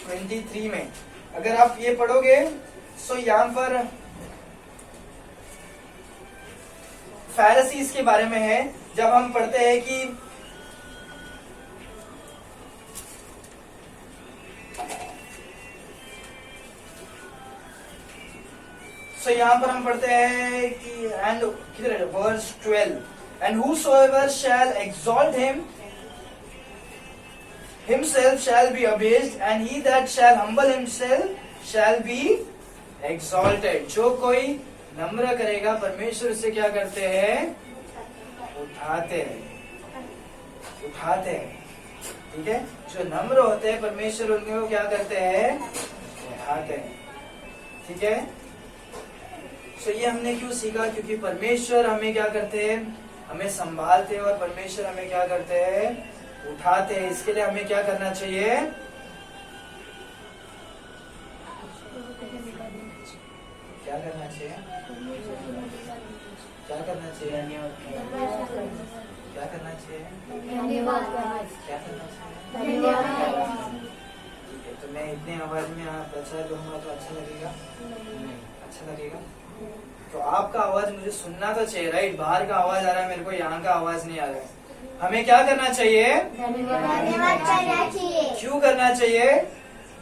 23 में अगर आप ये पढ़ोगे, सो यहाँ पर फैरिसीज के बारे में है। जब हम पढ़ते हैं कि यहाँ पर हम पढ़ते हैं कि एंड किधर है, verse 12, and whosoever shall exalt himself shall be abased, and he that shall humble himself shall be exalted। जो कोई नम्र करेगा, परमेश्वर से क्या करते हैं? उठाते हैं, उठाते हैं। ठीक है, जो नम्र होते हैं परमेश्वर उनको क्या करते हैं? उठाते हैं। ठीक है, तो ये हमने क्यों सीखा? क्योंकि परमेश्वर हमें क्या करते हैं? हमें संभालते हैं, और परमेश्वर हमें क्या करते हैं? उठाते हैं। इसके लिए हमें क्या करना चाहिए? क्या करना चाहिए? क्या करना चाहिए? क्या करना चाहिए? धन्यवाद। क्या करना चाहिए? धन्यवाद। ठीक है, तो मैं इतने आवाज में आप प्रचार करूंगा तो अच्छा लगेगा? अच्छा लगेगा? तो आपका आवाज मुझे सुनना तो चाहिए, राइट? बाहर का आवाज आ रहा है मेरे को, यहाँ का आवाज नहीं आ रहा है। हमें क्या करना चाहिए? धन्यवाद करना चाहिए। क्यों करना चाहिए?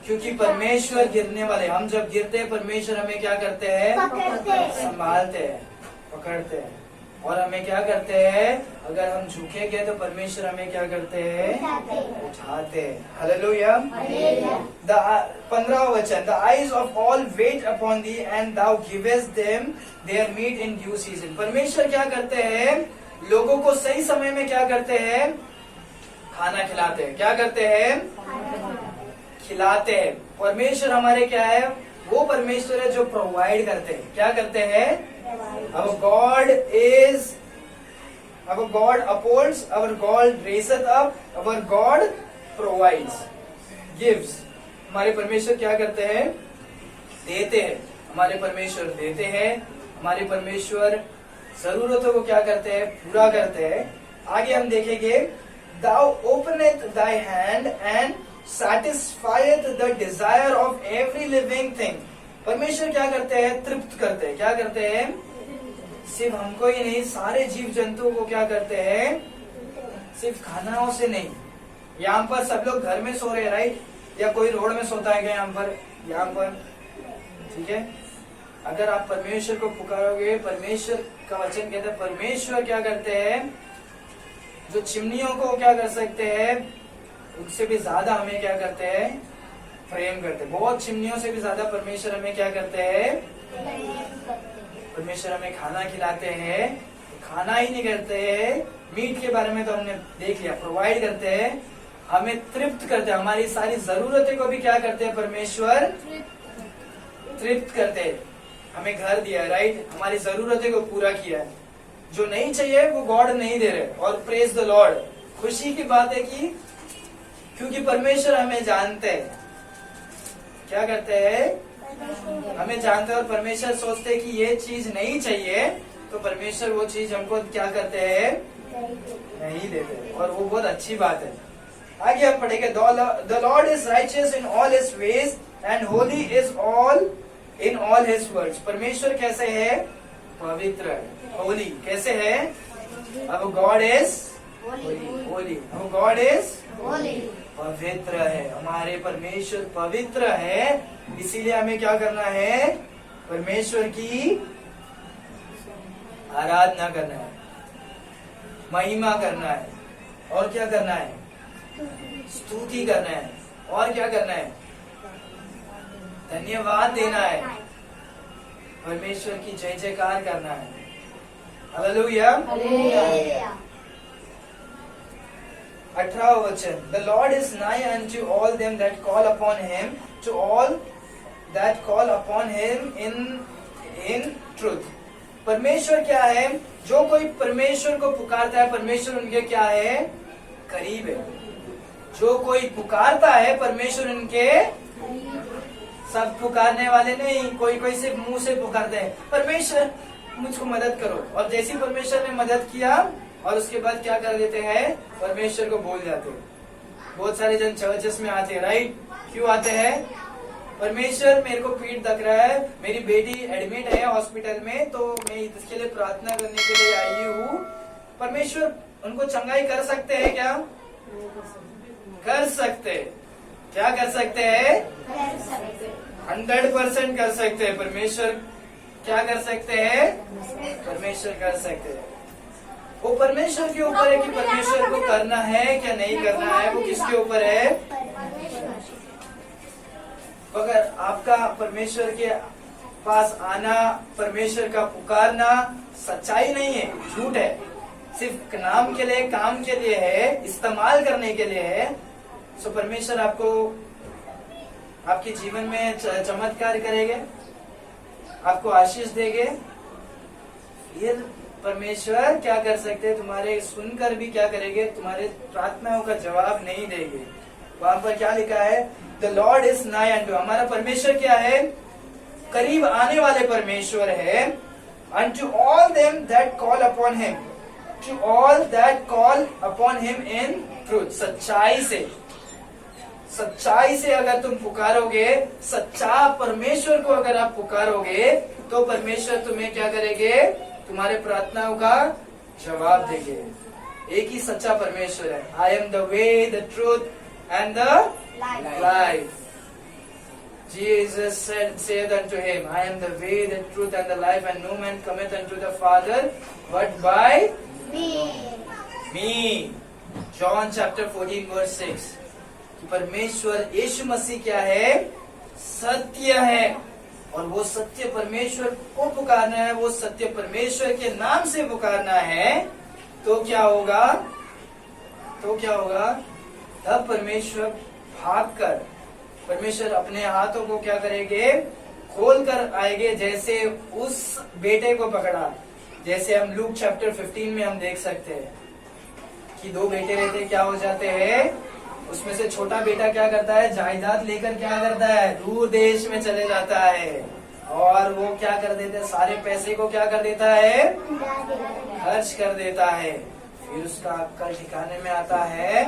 क्योंकि परमेश्वर गिरने वाले, हम जब गिरते हैं परमेश्वर हमें क्या करते हैं? पकड़ते हैं। संभालते हैं, पकड़ते हैं। और हमें क्या करते हैं? अगर हम झुकेंगे तो परमेश्वर हमें क्या करते हैं? उठाते हैं। हालेलुया। 15वां वचन, the eyes of all wait upon thee and thou givest them their meat in due season. परमेश्वर क्या करते हैं? लोगों को सही समय में क्या करते हैं? खाना खिलाते हैं। क्या करते हैं? खिलाते हैं। परमेश्वर हमारे क्या है? वो परमेश्वर है जो प्रोवाइड करते हैं। क्या करते हैं? Our God is, our God upholds, our God raises up, our God provides, gives. हमारे परमेश्वर क्या करते हैं? देते हैं। हमारे परमेश्वर देते हैं। हमारे परमेश्वर जरूरतों को क्या करते हैं? पूरा करते हैं। आगे हम देखेंगे, Thou openeth thy hand and satisfieth the desire of every living thing. परमेश्वर क्या करते हैं? तृप्त करते हैं। क्या करते हैं? सिर्फ हमको ही नहीं, सारे जीव जंतुओं को क्या करते हैं? सिर्फ खानाओं से नहीं। यहाँ पर सब लोग घर में सो रहे हैं, राइट? या कोई रोड में सोता है क्या यहाँ पर? ठीक है, अगर आप परमेश्वर को पुकारोगे, परमेश्वर का वचन कहते हैं परमेश्वर क्या करते हैं? जो चिमनियों को क्या कर सकते हैं, उनसे भी ज्यादा हमें क्या करते हैं? प्रेम करते हैं। बहुत चिमनियों से भी ज्यादा परमेश्वर हमें क्या करते हैं? परमेश्वर हमें खाना खिलाते हैं। खाना ही नहीं करते हैं, मीट के बारे में तो हमने देख लिया, प्रोवाइड करते हैं, हमें तृप्त करते हैं। हमारी सारी जरूरतें को भी क्या करते हैं? परमेश्वर तृप्त करते हैं। हमें घर दिया है, राइट? हमारी जरूरतें को पूरा किया है। जो नहीं चाहिए वो गॉड नहीं दे रहे, और प्रेज द लॉर्ड। खुशी की बात है कि क्योंकि परमेश्वर हमें जानते हैं। क्या करते हैं? हमें जानते हैं, और परमेश्वर सोचते हैं कि ये चीज नहीं चाहिए, तो परमेश्वर वो चीज हमको क्या करते हैं? नहीं देते, और वो बहुत अच्छी बात है। आगे आप पढ़ेंगे, the Lord is righteous in all his veg and Holi is all in all his words. परमेश्वर कैसे है? पवित्र है, होली। कैसे है? अब गॉड इज होली, अब गॉड इज पवित्र है। हमारे परमेश्वर पवित्र है, इसीलिए हमें क्या करना है? परमेश्वर की आराधना करना है, महिमा करना है, और क्या करना है? स्तुति करना है, और क्या करना है? धन्यवाद देना है, परमेश्वर की जय जयकार करना है। हालेलुया। 18वां वचन, द लॉर्ड इज नाई unto all them that call upon him, to all that call upon him in truth. परमेश्वर क्या है? जो कोई परमेश्वर को पुकारता है, परमेश्वर उनके क्या है? करीब है। जो कोई पुकारता है, परमेश्वर उनके, सब पुकारने वाले नहीं, कोई सिर्फ मुंह से पुकारते हैं, परमेश्वर मुझको मदद करो, और जैसी परमेश्वर ने मदद किया और उसके बाद क्या कर देते हैं? परमेश्वर को भूल जाते हैं। बहुत सारे जन चर्चेस में आते हैं, राइट? क्यों आते हैं? परमेश्वर मेरे को पीठ दक रहा है, मेरी बेटी एडमिट है हॉस्पिटल में, तो मैं इसके लिए प्रार्थना करने के लिए आई हूँ। परमेश्वर उनको चंगाई कर सकते हैं क्या? कर सकते। क्या कर सकते हैं? 100% कर सकते हैं। परमेश्वर क्या कर सकते हैं? परमेश्वर कर सकते हैं। वो परमेश्वर के ऊपर है कि परमेश्वर को करना है क्या नहीं करना है, वो किसके ऊपर है? अगर आपका परमेश्वर के पास आना, परमेश्वर का पुकारना सच्चाई नहीं है, झूठ है। सिर्फ नाम के लिए, काम के लिए है, इस्तेमाल करने के लिए है। सो परमेश्वर आपको आपके जीवन में चमत्कार करेंगे, आपको आशीष देंगे। फिर परमेश्वर क्या कर सकते हैं, तुम्हारे सुनकर भी क्या करेंगे, तुम्हारे प्रार्थनाओं का जवाब नहीं देंगे। वहां पर क्या लिखा है, the Lord is nigh unto, हमारा परमेश्वर क्या है, करीब आने वाले परमेश्वर है। Unto all them that call upon him, to all that call upon him in truth, सच्चाई से। सच्चाई से अगर तुम पुकारोगे, सच्चा परमेश्वर को अगर आप पुकारोगे, तो परमेश्वर तुम्हें क्या करेंगे, तुम्हारे प्रार्थनाओं का जवाब देंगे। एक ही सच्चा परमेश्वर है। I am the way, the truth and the life. Jesus said unto him, I am the way, the truth and the life, and no man cometh unto the Father but by me. John chapter 14 verse 6. परमेश्वर यीशु मसीह क्या है, सत्य है। और वो सत्य परमेश्वर को पुकारना है, वो सत्य परमेश्वर के नाम से पुकारना है। तो क्या होगा, तब परमेश्वर भागकर, परमेश्वर अपने हाथों को क्या करेंगे, खोल कर आएंगे। जैसे उस बेटे को पकड़ा, जैसे हम लूक चैप्टर 15 में हम देख सकते हैं कि दो बेटे रहते, क्या हो जाते हैं, उसमें से छोटा बेटा क्या करता है, जायदाद लेकर क्या करता है, दूर देश में चले जाता है। और वो क्या कर देता है, सारे पैसे को क्या कर देता है, खर्च कर देता है। फिर उसका अक्ल ठिकाने में आता है,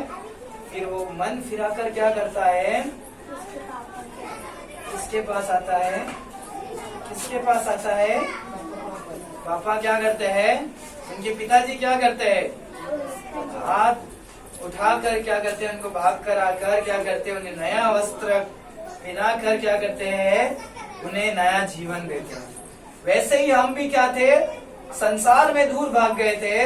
फिर वो मन फिराकर क्या करता है, किसके पास आता है, पापा क्या करते हैं, उनके पिताजी क्या करते हैं, हाथ उठाकर क्या करते हैं, उनको भाग कर आकर क्या करते हैं, उन्हें नया वस्त्र पहनाकर क्या करते हैं, उन्हें नया जीवन देते हैं। वैसे ही हम भी क्या थे, संसार में दूर भाग गए थे।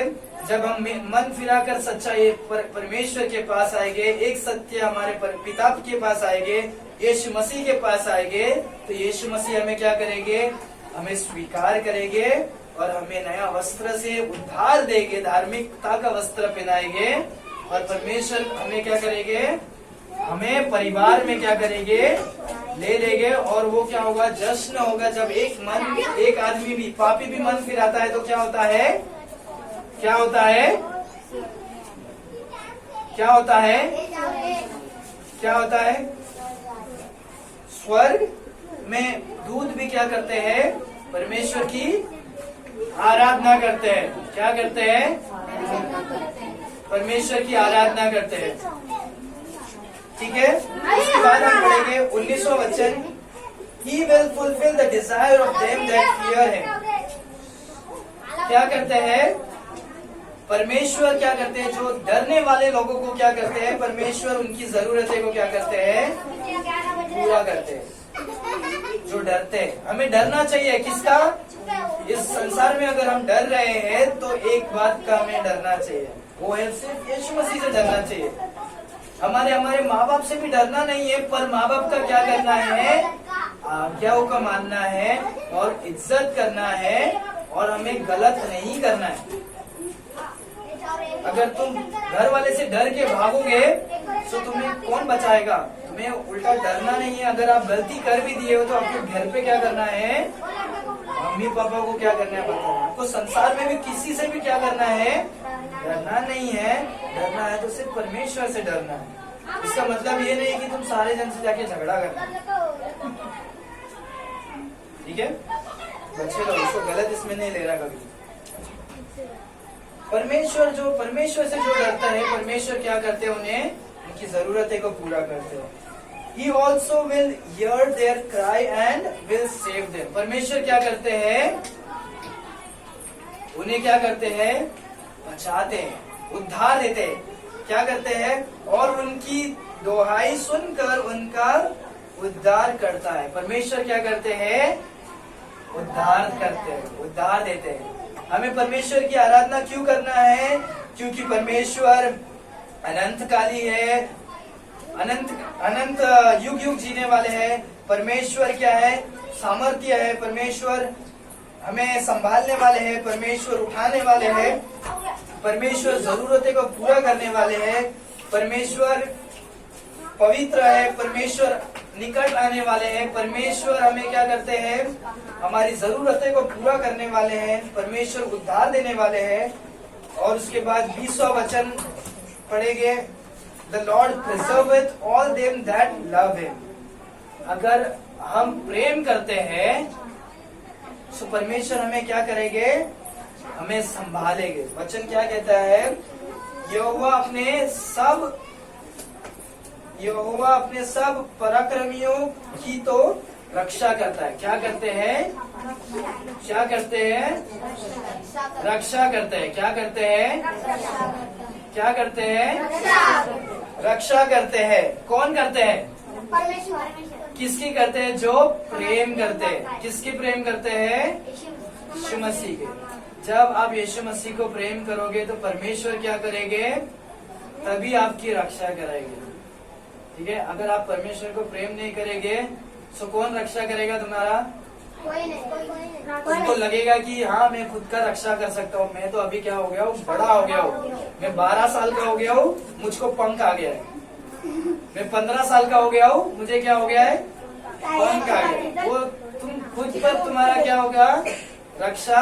जब हम मन फिराकर सच्चाई परमेश्वर के पास आएंगे, एक सत्य हमारे पिता के पास आएंगे, यीशु मसीह के पास आएंगे, तो यीशु मसीह हमें क्या करेंगे, हमें स्वीकार करेंगे और हमें नया वस्त्र से उद्धार देंगे, धार्मिकता का वस्त्र पहनाएंगे। और परमेश्वर हमें क्या करेंगे, हमें परिवार में क्या करेंगे, ले लेंगे। और वो क्या होगा, जश्न होगा। जब एक आदमी भी, पापी भी मन फिराता है, तो क्या होता है, स्वर्ग में दूत भी क्या करते हैं, परमेश्वर की आराधना करते हैं। क्या करते हैं, परमेश्वर की आराधना करते हैं। ठीक है, उसके बाद हम पढ़ेंगे 19वां वचन, He will fulfill the desire of them that fear him। क्या करते हैं, परमेश्वर क्या करते हैं, जो डरने वाले लोगों को क्या करते हैं, परमेश्वर उनकी जरूरतें को क्या करते हैं, पूरा करते हैं। जो डरते हैं, हमें डरना चाहिए, किसका, इस संसार में अगर हम डर रहे हैं तो एक बात का हमें डरना चाहिए, वो है सिर्फ यीशु मसीह से डरना चाहिए। हमारे माँ बाप से भी डरना नहीं है, पर माँ बाप का क्या करना है, आज्ञाओं का मानना है और इज्जत करना है, और हमें गलत नहीं करना है। अगर तुम घर वाले से डर के भागोगे तो तुम्हें कौन बचाएगा, तुम्हें उल्टा डरना नहीं है। अगर आप गलती कर भी दिए हो तो आपको घर पे क्या करना है, मम्मी पापा को क्या करना है बताना। आपको संसार में भी किसी से भी क्या करना है, डरना नहीं है। डरना है तो सिर्फ परमेश्वर से डरना है। इसका मतलब ये नहीं कि तुम सारे जन से जाके झगड़ा करना, ठीक है। बच्चे लोग उसको गलत इसमें नहीं ले रहा कभी। परमेश्वर से जो डरता है, परमेश्वर क्या करते हैं, उन्हें उनकी जरूरतें को पूरा करते हैं। He also will hear their cry and will save them। परमेश्वर क्या करते हैं, उन्हें क्या करते हैं, बचाते हैं, उद्धार देते हैं। क्या करते हैं, और उनकी दोहाई सुनकर उनका उद्धार करता है। परमेश्वर क्या करते हैं, उद्धार करते हैं, उद्धार देते हैं। हमें परमेश्वर की आराधना क्यों करना है, क्योंकि परमेश्वर अनंतकाली है, अनंत युग युग जीने वाले हैं। परमेश्वर क्या है, सामर्थ्य है, परमेश्वर हमें संभालने वाले हैं, परमेश्वर उठाने वाले हैं, परमेश्वर जरूरतें को पूरा करने वाले हैं, परमेश्वर पवित्र है, परमेश्वर निकट आने वाले हैं, परमेश्वर हमें क्या करते हैं, हमारी जरूरतें को पूरा करने वाले हैं, परमेश्वर उद्धार देने वाले हैं। और उसके बाद 20वां वचन पढ़ेंगे, the Lord preserveth all them that love him. अगर हम प्रेम करते हैं तो परमेश्वर हमें क्या करेंगे, हमें संभालेंगे। वचन क्या कहता है, यहोवा अपने सब पराक्रमियों की तो रक्षा करता है। क्या करते हैं, क्या करते हैं, रक्षा करते हैं। क्या करते हैं, क्या करते हैं, रक्षा करते हैं। कौन करते हैं, किसकी करते हैं, जो प्रेम करते हैं। किसकी प्रेम करते हैं, यीशु मसीह के। जब आप यीशु मसीह को प्रेम करोगे तो परमेश्वर क्या करेंगे, तभी आपकी रक्षा करेंगे। ठीक है, अगर आप परमेश्वर को प्रेम नहीं करेंगे तो कौन रक्षा करेगा तुम्हारा, कोई नहीं। उनको लगेगा कि हाँ मैं खुद का रक्षा कर सकता हूँ, मैं तो अभी क्या हो गया हूँ, बड़ा हो गया हूँ, मैं 12 साल का हो गया हूँ, मुझको पंख आ गया है, मैं 15 साल का हो गया हूँ, मुझे क्या हो गया है, पंख आ गया। वो तुम खुद पर तुम्हारा क्या होगा, रक्षा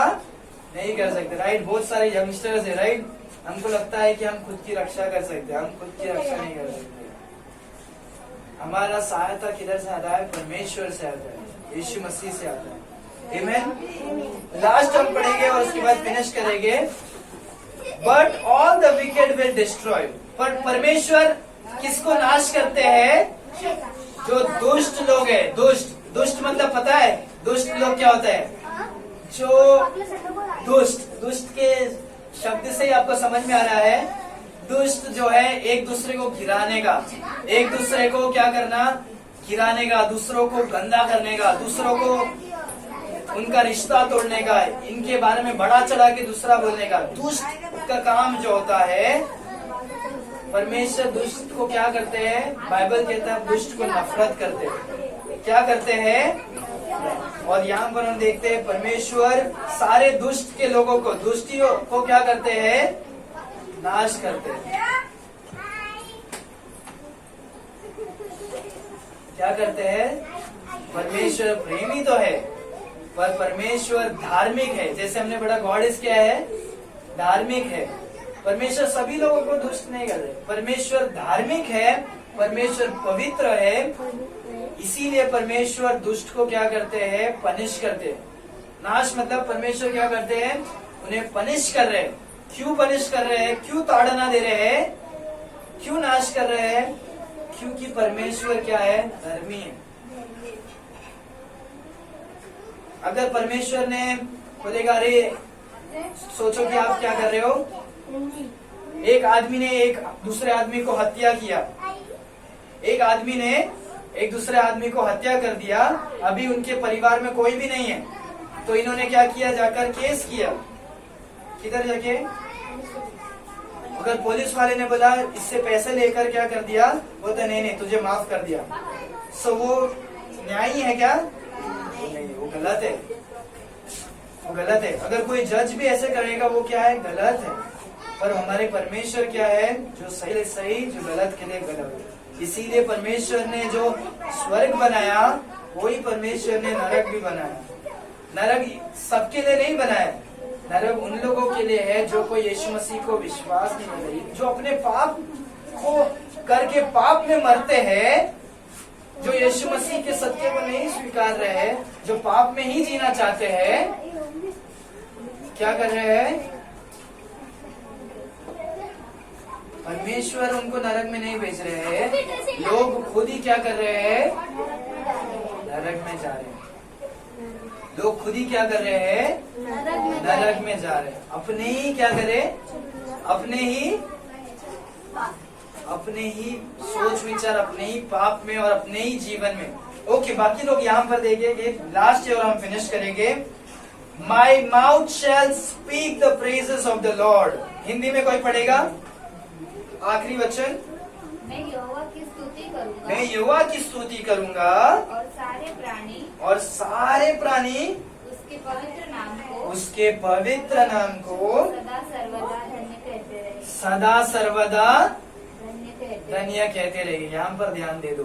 नहीं कर सकते। राइट, बहुत सारे यंगस्टर्स है, राइट, हमको लगता है कि हम खुद की रक्षा कर सकते हैं, हम खुद की रक्षा नहीं कर सकते। हमारा सहायता किधर से आता है, परमेश्वर से आता है, यीशु मसीह से आता है। आमीन। लास्ट हम पढ़ेंगे और उसके बाद फिनिश करेंगे। But all the wicked will destroy. पर परमेश्वर किसको नाश करते हैं, जो दुष्ट लोग है। दुष्ट मतलब पता है, दुष्ट लोग क्या होता है, जो दुष्ट के शब्द से ही आपको समझ में आ रहा है। दुष्ट जो है एक दूसरे को गिराने का, एक दूसरे को क्या करना, गिराने का, दूसरों को गंदा करने का, दूसरों को उनका रिश्ता तोड़ने का, इनके बारे में बढ़ा चढ़ा के दूसरा बोलने का। दुष्ट का काम जो होता है, परमेश्वर दुष्ट को क्या करते हैं, बाइबल कहता है दुष्ट को नफरत करते हैं। क्या करते हैं, और यहाँ पर हम देखते हैं परमेश्वर सारे दुष्ट के लोगों को, दुष्टियों को क्या करते हैं, नाश करते हैं। क्या करते हैं, परमेश्वर प्रेमी तो है पर परमेश्वर धार्मिक है। जैसे हमने पढ़ा, गॉड इज क्या है, धार्मिक है। परमेश्वर सभी लोगों को दुष्ट नहीं कर रहे, परमेश्वर धार्मिक है, परमेश्वर पवित्र है। इसीलिए परमेश्वर दुष्ट को क्या करते हैं, पनिश करते हैं। नाश मतलब परमेश्वर क्या करते हैं, उन्हें पनिश कर रहे हैं। क्यों पनिश कर रहे हैं, क्यों ताड़ना दे रहे हैं, क्यों नाश कर रहे हैं, क्योंकि परमेश्वर क्या है, धर्मी है। अगर परमेश्वर ने बोलेगा, अरे सोचो कि आप क्या कर रहे हो, एक आदमी ने एक दूसरे आदमी को हत्या किया, एक आदमी ने एक दूसरे आदमी को हत्या कर दिया, अभी उनके परिवार में कोई भी नहीं है, तो इन्होंने क्या किया, जाकर केस किया। किधर जाके, अगर पुलिस वाले ने बोला इससे पैसे लेकर क्या कर दिया, बोलता नहीं तुझे माफ कर दिया, सो वो न्यायी है क्या, नहीं, वो गलत है, वो गलत है। अगर कोई जज भी ऐसे करेगा वो क्या है, गलत है। पर हमारे परमेश्वर क्या है, जो सही है सही, जो गलत के लिए गलत। इसीलिए परमेश्वर ने जो स्वर्ग बनाया, वही परमेश्वर ने नरक भी बनाया। नरक सबके लिए नहीं बनाया, नरक उन लोगों के लिए है जो कोई यीशु मसीह को विश्वास नहीं कर रही, जो अपने पाप को करके पाप में मरते हैं, जो यीशु मसीह के सत्य को नहीं स्वीकार रहे हैं, जो पाप में ही जीना चाहते हैं। क्या कर रहे हैं, परमेश्वर उनको नरक में नहीं भेज रहे हैं, लोग खुद ही क्या कर रहे हैं, नरक में जा रहे हैं। लोग खुद ही क्या कर रहे हैं, नरक में जा रहे हैं। अपने ही क्या करे, अपने ही सोच विचार, अपने ही पाप में और अपने ही जीवन में। ओके, बाकी लोग यहाँ पर देखेंगे, लास्ट ईयर हम फिनिश करेंगे। My mouth shall speak the praises of the Lord. Hindi में कोई पढ़ेगा, आखिरी वचन, मैं यहोवा की स्तुति करूंगा, मैं यहोवा की स्तुति करूंगा, और सारे और सारे प्राणी उसके पवित्र नाम को उसके पवित्र नाम को सदा सर्वदा धन्य कहते रहे। सदा सर्वदा धन्य कहते धन्य कहते रहेंगे। यहाँ पर ध्यान दे दो,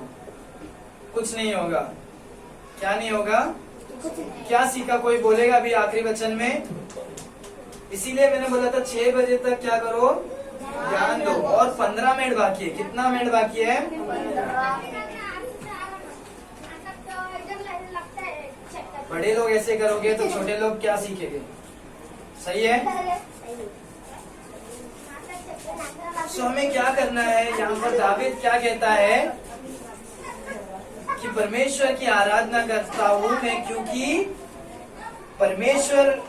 कुछ नहीं होगा। क्या नहीं होगा? कुछ नहीं। क्या सीखा? कोई बोलेगा अभी आखिरी वचन में? इसीलिए मैंने बोला था 6 बजे तक क्या करो, ध्यान दो। और 15 मिनट बाकी है। कितना मिनट बाकी है? बड़े लोग ऐसे करोगे तो छोटे लोग क्या सीखेंगे? सही है। तो हमें क्या करना है? यहाँ पर दावीद क्या कहता है कि परमेश्वर की आराधना करता हूँ मैं, क्योंकि परमेश्वर,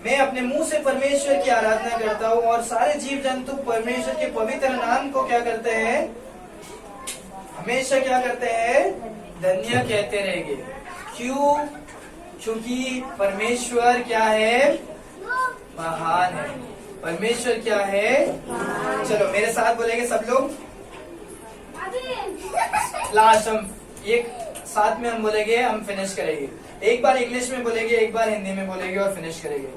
मैं अपने मुंह से परमेश्वर की आराधना करता हूँ और सारे जीव जंतु परमेश्वर के पवित्र नाम को क्या करते हैं? हमेशा क्या करते हैं? धन्य कहते रहेंगे। क्यों? क्योंकि परमेश्वर क्या है? महान है। परमेश्वर क्या है? चलो मेरे साथ बोलेंगे सब लोग। लास्ट हम एक साथ में हम बोलेंगे, हम फिनिश करेंगे। एक बार इंग्लिश में बोलेंगे, एक बार हिंदी में बोलेंगे और फिनिश करेंगे।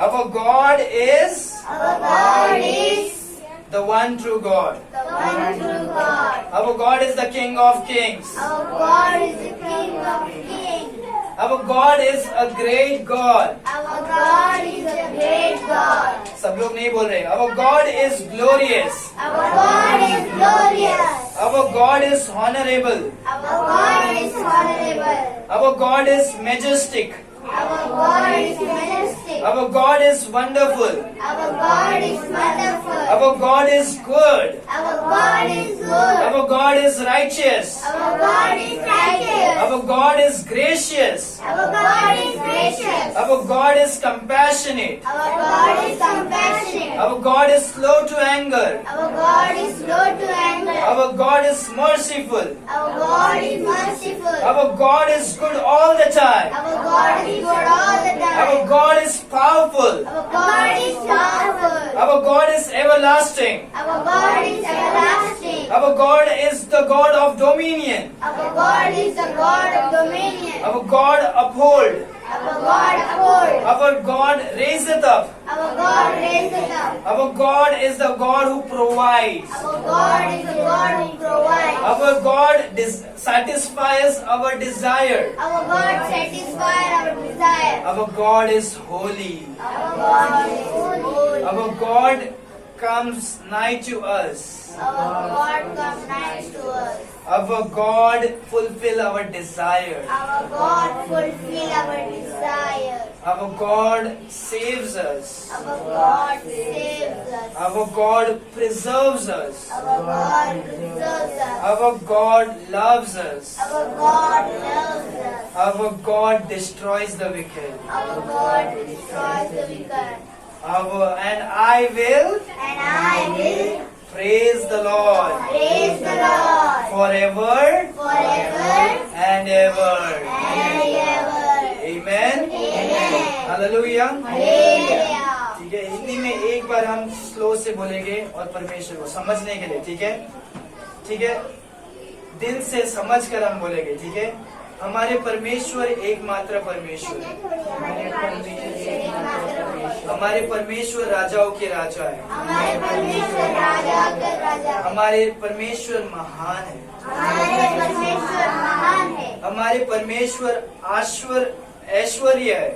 Our God is the one true God. Our God is the King of Kings. Our God is a great God. सब लोग नहीं बोल रहे। Our God is glorious. Our God is honorable. Our God is majestic. Our God is wonderful. Our God is good. Our God is righteous. Our God is gracious. Our God is compassionate. Our God is slow to anger. Our God is merciful. Our God is good all the time. Our God is powerful. Our God is everlasting. Our God is the God of dominion. Our God uphold. Our God raiseth up. Our God is the God who provides. Our God satisfies our desire. Our God is holy. Our God comes nigh to us. Our God fulfill our desire. Our God saves us. Our God preserves us. Our God loves us. Our God destroys the wicked. And I will praise the Lord forever and ever. Amen. Hallelujah. ठीक है, हिंदी में एक बार हम slow से बोलेंगे और परमेश्वर को समझने के लिए। ठीक है, ठीक है, दिल से समझ कर हम बोलेंगे। ठीक है। हमारे परमेश्वर एकमात्र परमेश्वर है। हमारे परमेश्वर राजाओं के राजा है। हमारे परमेश्वर महान है। हमारे परमेश्वर ऐश्वर्य है।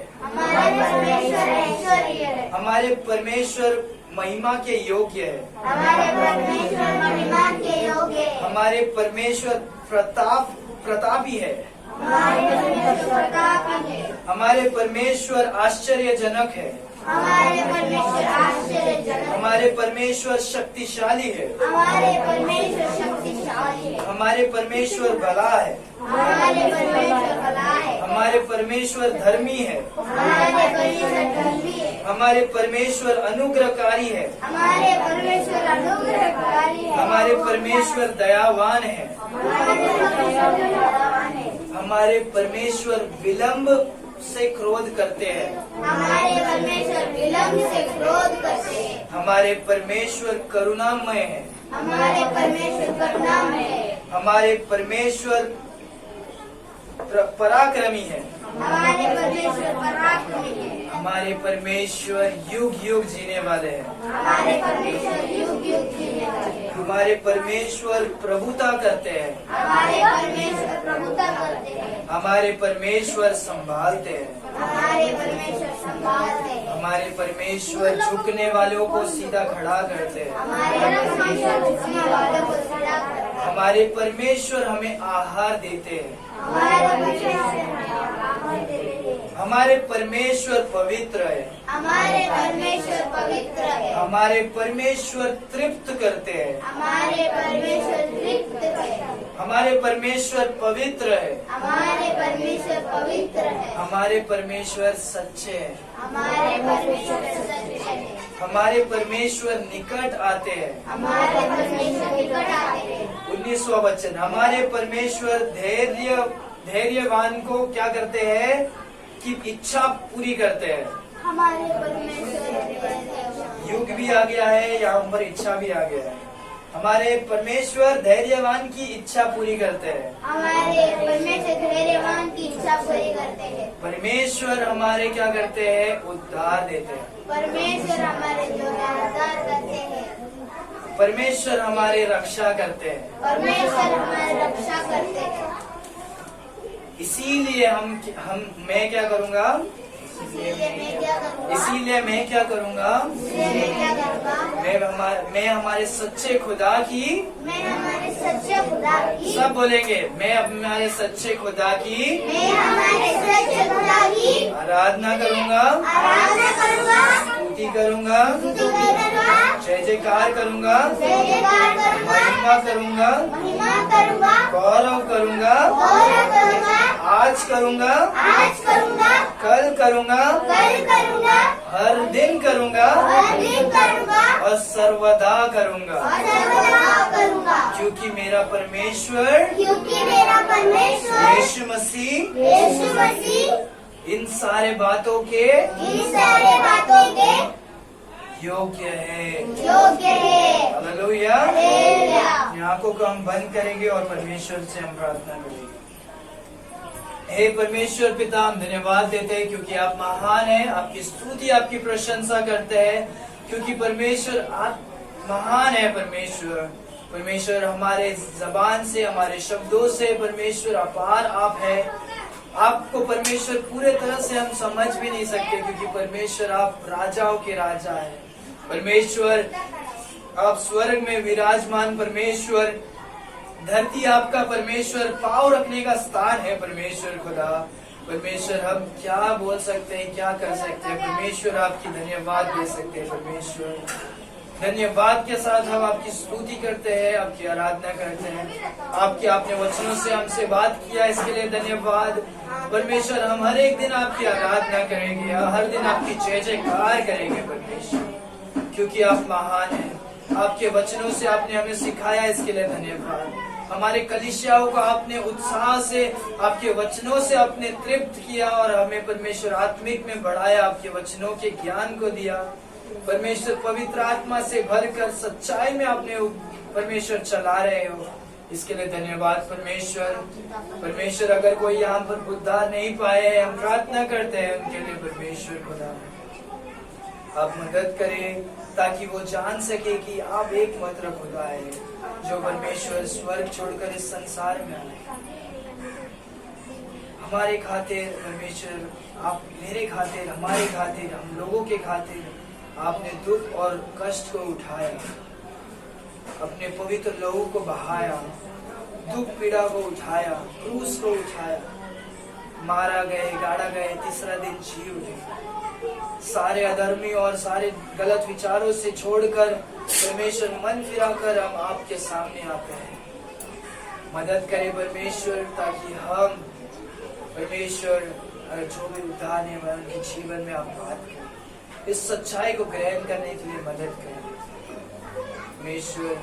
हमारे परमेश्वर महिमा के योग्य है। हमारे परमेश्वर प्रतापी है। हमारे परमेश्वर आश्चर्यजनक है। हमारे परमेश्वर शक्तिशाली है। हमारे परमेश्वर भला है। हमारे परमेश्वर धर्मी है। हमारे परमेश्वर अनुग्रहकारी है। हमारे परमेश्वर दयावान है। हमारे परमेश्वर विलंब से क्रोध करते हैं। हमारे परमेश्वर करुणामय है। हमारे परमेश्वर पराक्रमी है। हमारे परमेश्वर पराक्रमी है। हमारे परमेश्वर युग युग जीने वाले हैं। हमारे परमेश्वर युग युग जीने वाले हैं। हमारे परमेश्वर प्रभुता करते हैं। हमारे परमेश्वर प्रभुता करते हैं। हमारे परमेश्वर संभालते हैं। हमारे परमेश्वर संभालते हैं। हमारे परमेश्वर झुकने वालों को सीधा खड़ा करते हैं। हमारे परमेश्वर झुकने वालों को सीधा करते हैं। हमारे परमेश्वर हमें आहार देते हैं। हमारे परमेश्वर हमें आहार देते हैं। हमारे परमेश्वर पवित्र है। हमारे परमेश्वर पवित्र है। हमारे परमेश्वर तृप्त करते हैं। हमारे परमेश्वर तृप्त है। हमारे परमेश्वर पवित्र है। हमारे परमेश्वर पवित्र है। हमारे परमेश्वर सच्चे हैं। हमारे परमेश्वर सच्चे हैं। हमारे परमेश्वर निकट आते हैं। हमारे परमेश्वर निकट आते हैं। 19वां वचन, हमारे परमेश्वर धैर्यवान को क्या करते हैं कि इच्छा पूरी करते हैं। हमारे परमेश्वर युग भी आ गया है, यहाँ पर इच्छा भी आ गया है। हमारे परमेश्वर धैर्यवान की इच्छा पूरी करते हैं। हमारे परमेश्वर धैर्यवान की इच्छा पूरी करते हैं। परमेश्वर हमारे क्या करते हैं, उद्धार देते हैं। परमेश्वर हमारे जो उद्धार करते हैं। परमेश्वर हमारे रक्षा करते हैं। परमेश्वर हमारी रक्षा करते हैं। इसीलिए मैं क्या करूँगा, इसलिए मैं क्या करूँगा, इसीलिए मैं क्या करूँगा, इसलिए मैं क्या करूँगा, मैं हमारे सच्चे खुदा की, मैं हमारे सच्चे खुदा की, सब बोलेंगे, मैं हमारे सच्चे खुदा की मैं हमारे सच्चे खुदा की आराधना करूँगा, आराधना करूँगा, स्तुति करूँगा, स्तुति करूँगा, जय जयकार करूँगा, जय जयकार करूँगा, महिमा करूँगा, महिमा करूँगा, गौरव करूँगा, गौरव करूँगा, आज करूँगा, आज करूँगा, कल करूँगा, कल करूँगा, हर दिन करूँगा हर दिन करूँगा, और सर्वदा करूँगा, और सर्वदा करूँगा, क्योंकि मेरा परमेश्वर क्योंकि मेरा परमेश्वर यीशु मसीह यीशु मसीह इन सारे बातों के इन सारे बातों के योग्य है। योग्य है। हालेलुया। हालेलुया। अपनी आंखों को हम बंद करेंगे और परमेश्वर से हम प्रार्थना करेंगे। हे परमेश्वर पिता, हम धन्यवाद देते हैं क्योंकि आप महान हैं। आपकी स्तुति, आपकी प्रशंसा करते हैं क्योंकि परमेश्वर आप महान है। परमेश्वर हमारे जबान से, हमारे शब्दों से परमेश्वर अपार आप है। आपको परमेश्वर पूरे तरह से हम समझ भी नहीं सकते क्योंकि परमेश्वर आप राजाओं के राजा है। परमेश्वर आप स्वर्ग में विराजमान, परमेश्वर धरती आपका परमेश्वर पांव रखने का स्थान है। परमेश्वर खुदा, परमेश्वर हम क्या बोल सकते हैं, क्या कर सकते हैं। परमेश्वर आपकी धन्यवाद दे सकते हैं। परमेश्वर धन्यवाद के साथ हम आपकी स्तुति करते हैं, आपकी आराधना करते हैं। आपने वचनों से हमसे बात किया, इसके लिए धन्यवाद। परमेश्वर हम हर एक दिन आपकी आराधना करेंगे, हर दिन आपकी जय जयकार करेंगे परमेश्वर, क्योंकि आप महान हैं। आपके वचनों से आपने हमें सिखाया, इसके लिए धन्यवाद। हमारे कलीसियाओं को आपने उत्साह से आपके वचनों से आपने तृप्त किया और हमें परमेश्वर आत्मिक में बढ़ाया, आपके वचनों के ज्ञान को दिया। परमेश्वर पवित्र आत्मा से भरकर सच्चाई में आपने परमेश्वर चला रहे हो, इसके लिए धन्यवाद। परमेश्वर अगर कोई यहाँ पर उद्धार नहीं पाए, हम प्रार्थना करते हैं उनके लिए। परमेश्वर खुदा आप मदद करें ताकि वो जान सके कि आप एकमात्र खुदा है जो परमेश्वर स्वर्ग छोड़कर इस संसार में आए हमारे खातिर। परमेश्वर आप मेरे खातिर, हमारे खातिर, हम लोगों के खातिर आपने दुख और कष्ट को उठाया, अपने पवित्र लहू को बहाया, दुख पीड़ा को उठाया, क्रूस को उठाया, मारा गए, गाड़ा गए, तीसरा दिन जी उठे। सारे अधर्मी और सारे गलत विचारों से छोड़कर परमेश्वर मन फिराकर हम आपके सामने आते हैं। मदद करें परमेश्वर ताकि हम परमेश्वर जो भी उद्धार है उनके जीवन में आप बात करें, इस सच्चाई को ग्रहण करने के लिए मदद करें। परमेश्वर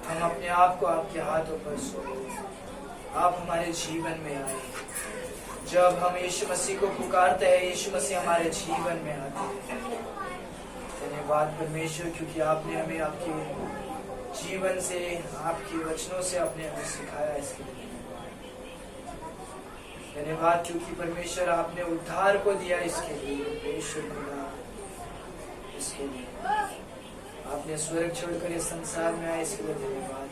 हम अपने आप को आपके हाथों पर सौंपते, आप हमारे जीवन में आए। जब हम यीशु मसीह को पुकारते हैं, यीशु मसीह हमारे जीवन में आते हैं। धन्यवाद परमेश्वर क्योंकि आपने हमें आपके जीवन से, आपके वचनों से आपने हमें सिखाया। इसके लिए धन्यवाद क्योंकि परमेश्वर आपने उद्धार को दिया इसके लिए। परमेश्वर खुदा इसके लिए आपने स्वर्ग छोड़कर इस संसार में आए, इसके लिए धन्यवाद।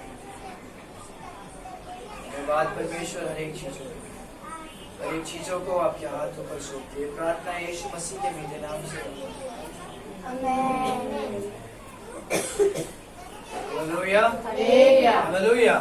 धन्यवाद परमेश्वर हर एक चीजों को आपके हाथों पर सौंपते। प्रार्थना यीशु मसीह के मीठे नाम से। Hallelujah, hallelujah, hallelujah.